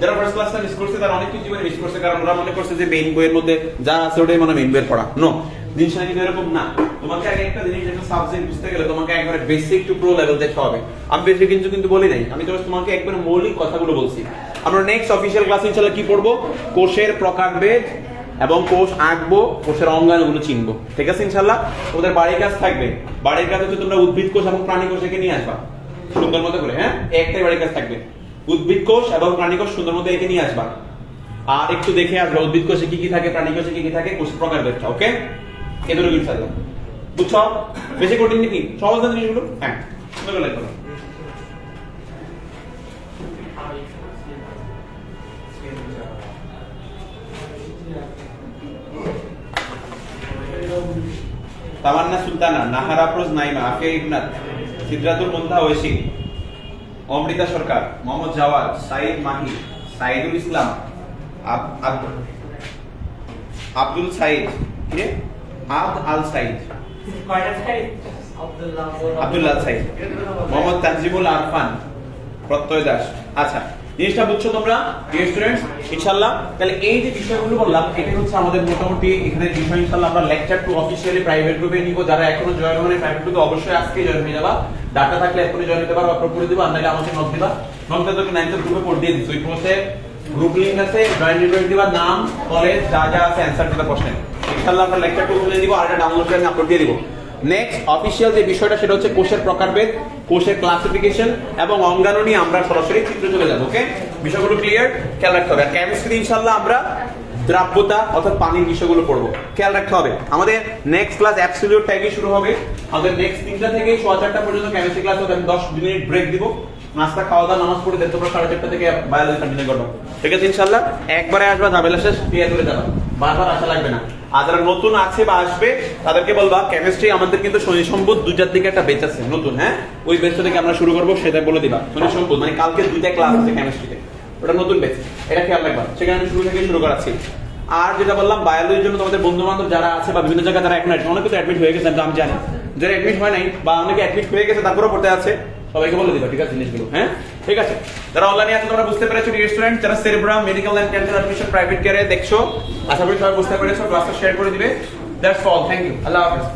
যারা ফার্স্ট ক্লাসটা মিস করছে তারা অনেক কিছু জীবনে মিস করছে, কারণ ওরা মনে করছে যে মেইন বইয়ের মধ্যে যা আছে ওটাই মানে মেইন বইয়ের পড়া। নো, জিনিসটা কিন্তু এরকম না। তোমাকে আগে একটা জিনিস, একটা সাবজেক্ট বুঝতে গেলে তোমাকে একবারে বেসিক টু প্রো লেভেল দেখতে হবে। আমি বেশি কিন্তু বলি নাই, আমি তোমাকে একবারে মৌলিক কথাগুলো বলছি। আমরা নেক্সট অফিশিয়াল ক্লাস ইনশাআল্লাহ কি পড়বো? কোষের প্রকারভেদ এবং কোষ আঁকবো, কোষের অঙ্গাণুগুলো চিনবো। ঠিক আছে ইনশাআল্লাহ? ওদের বাড়ির কাজ থাকবে। বাড়ির কাজ হচ্ছে তোমরা উদ্ভিদ কোষ এবং প্রাণী কোষকে নিয়ে আসবা সুন্দর মতো করে, হ্যাঁ, একটাই বাড়ির কাজ থাকবে। উদ্ভিদ কোষ এবং প্রাণী কোষ সুন্দর মতো এঁকে নিয়ে আসবা। আর একটু দেখে আসবা উদ্ভিদ কোষে কি কি থাকে, প্রাণী কোষে কি কি থাকে, কোষের প্রকারভেদটা। ওকে, এগুলো ইনশাআল্লাহ বুঝছো? বেশি কঠিন নাকি? সহজ না জিনিসগুলো? হ্যাঁ, সুন্দর লাগবে। তামান্না সুলতানা, নাহার আফরোজ নাইমা, আফিয়া ইবনাত, সিদরাতুল মুনতাহা ঐশী, অমৃতা সরকার, মোহাম্মদ জাওয়াদ, সাইদ মাহি, সাইদুল ইসলাম, আব্দুল সাইদ, কে? আল সাইদ, আব্দুল্লাহ সাইদ, মোহাম্মদ তানজিমুল আরফান, প্রত্যয় দাস। আচ্ছা, জিনিসটা বুঝছো তোমরা ডিয়ার স্টুডেন্টস ইনশাআল্লাহ? তাহলে এই যে বিষয়গুলো বললাম, এটা হচ্ছে আমাদের মোটামুটি এখানে বিষয়। ইনশাআল্লাহ আমরা লেকচার 2 অফিশিয়ালি প্রাইভেট গ্রুপে নিব। যারা এখনো জয়েন হয়নি প্রাইভেট গ্রুপে, অবশ্যই আজকে জয়েন হয়ে যাবা। ডাটা থাকলে এখনই জয়েন হতে পারো, আপলোড করে দিব। আপনাকে আমাকে নক দিবা, নক দিলে তোকে 9th গ্রুপে পড় দিয়ে দিছি। ওই কোর্সে গ্রুপ লিংক আছে, জয়েন্ট রিকোয়েস্ট দিবা, নাম, কলেজ, যা যা আছে অ্যানসার দিবা প্রশ্নে। ইনশাআল্লাহ আমরা লেকচার টু তুলে দিব আর এটা ডাউনলোড করে আপলোড দিয়ে দিব। নেক্সট অফিশিয়াল যে বিষয়টা সেটা হচ্ছে কোষের প্রকারভেদ, কোষের ক্লাসিফিকেশন এবং অঙ্গাণু নিয়ে আমরা সরাসরি চিত্রে চলে যাব। ওকে, বিষয়গুলো ক্লিয়ার, খেয়াল রাখতে হবে। আর কেমিস্ট্রি ইনশাআল্লাহ আমরা দ্রাব্যতা অর্থাৎ পানির বিষয়গুলো পড়বো, খেয়াল রাখতে হবে। আমাদের নেক্সট ক্লাস অ্যাবসলিউট টাইমে শুরু হবে। আমাদের নেক্সট 3টা থেকে 4:30 পর্যন্ত কেমিস্ট্রি ক্লাস হবে। আমি 10 মিনিট ব্রেক দিব, নাস্তা খাওয়া দাওয়া নামাজ পড়ে দেন, তোমরা 4:30 থেকে বায়োলজি কন্টিনিউ করবে। ঠিক আছে ইনশাআল্লাহ, একবারে আসবা, ঝামেলা শেষ, ক্লিয়ার করে যাবা, বারবার আসা লাগবে না। আর যারা নতুন আছে বা আসবে তাদেরকে বলবা কেমিস্ট্রি আমাদের কিন্তু শনি সম্পদ 2টার দিকে একটা বেচ আছে নতুন, হ্যাঁ ওই বেচটা থেকে আমরা শুরু করবো, সেটা বলে দিবা। শনি সম্পদ মানে কালকে 2টা ক্লাস আছে কেমিস্ট্রিতে, ওটা নতুন বেচ, এটা খেয়াল রাখবা। সেখানে আমি শুরু থেকে শুরু করাচ্ছি। আর যেটা বললাম বায়োলজির জন্য তোমাদের বন্ধু বান্ধব যারা আছে বা বিভিন্ন জায়গায় যারা এখন অনেকে তো অ্যাডমিট হয়ে গেছে, আমি জানি যারা অ্যাডমিট হয় নাই বা অনেকে অ্যাডমিট হয়ে গেছে তারপরেও পড়তে আছে, সবাইকে বলে দিবা, ঠিক আছে জিনিসগুলো। হ্যাঁ ঠিক আছে, যারা অনলাইনে আছে তোমরা বুঝতে পেরেছো, স্টুডেন্ট যারা Cerebrum medical and cancer admission private কেয়ারে দেখছো, আশা করি সবাই বুঝতে পেরেছো, ক্লাসটা শেয়ার করে দিবে। দ্যাটস অল, থ্যাংক ইউ, আল্লাহ হাফেজ।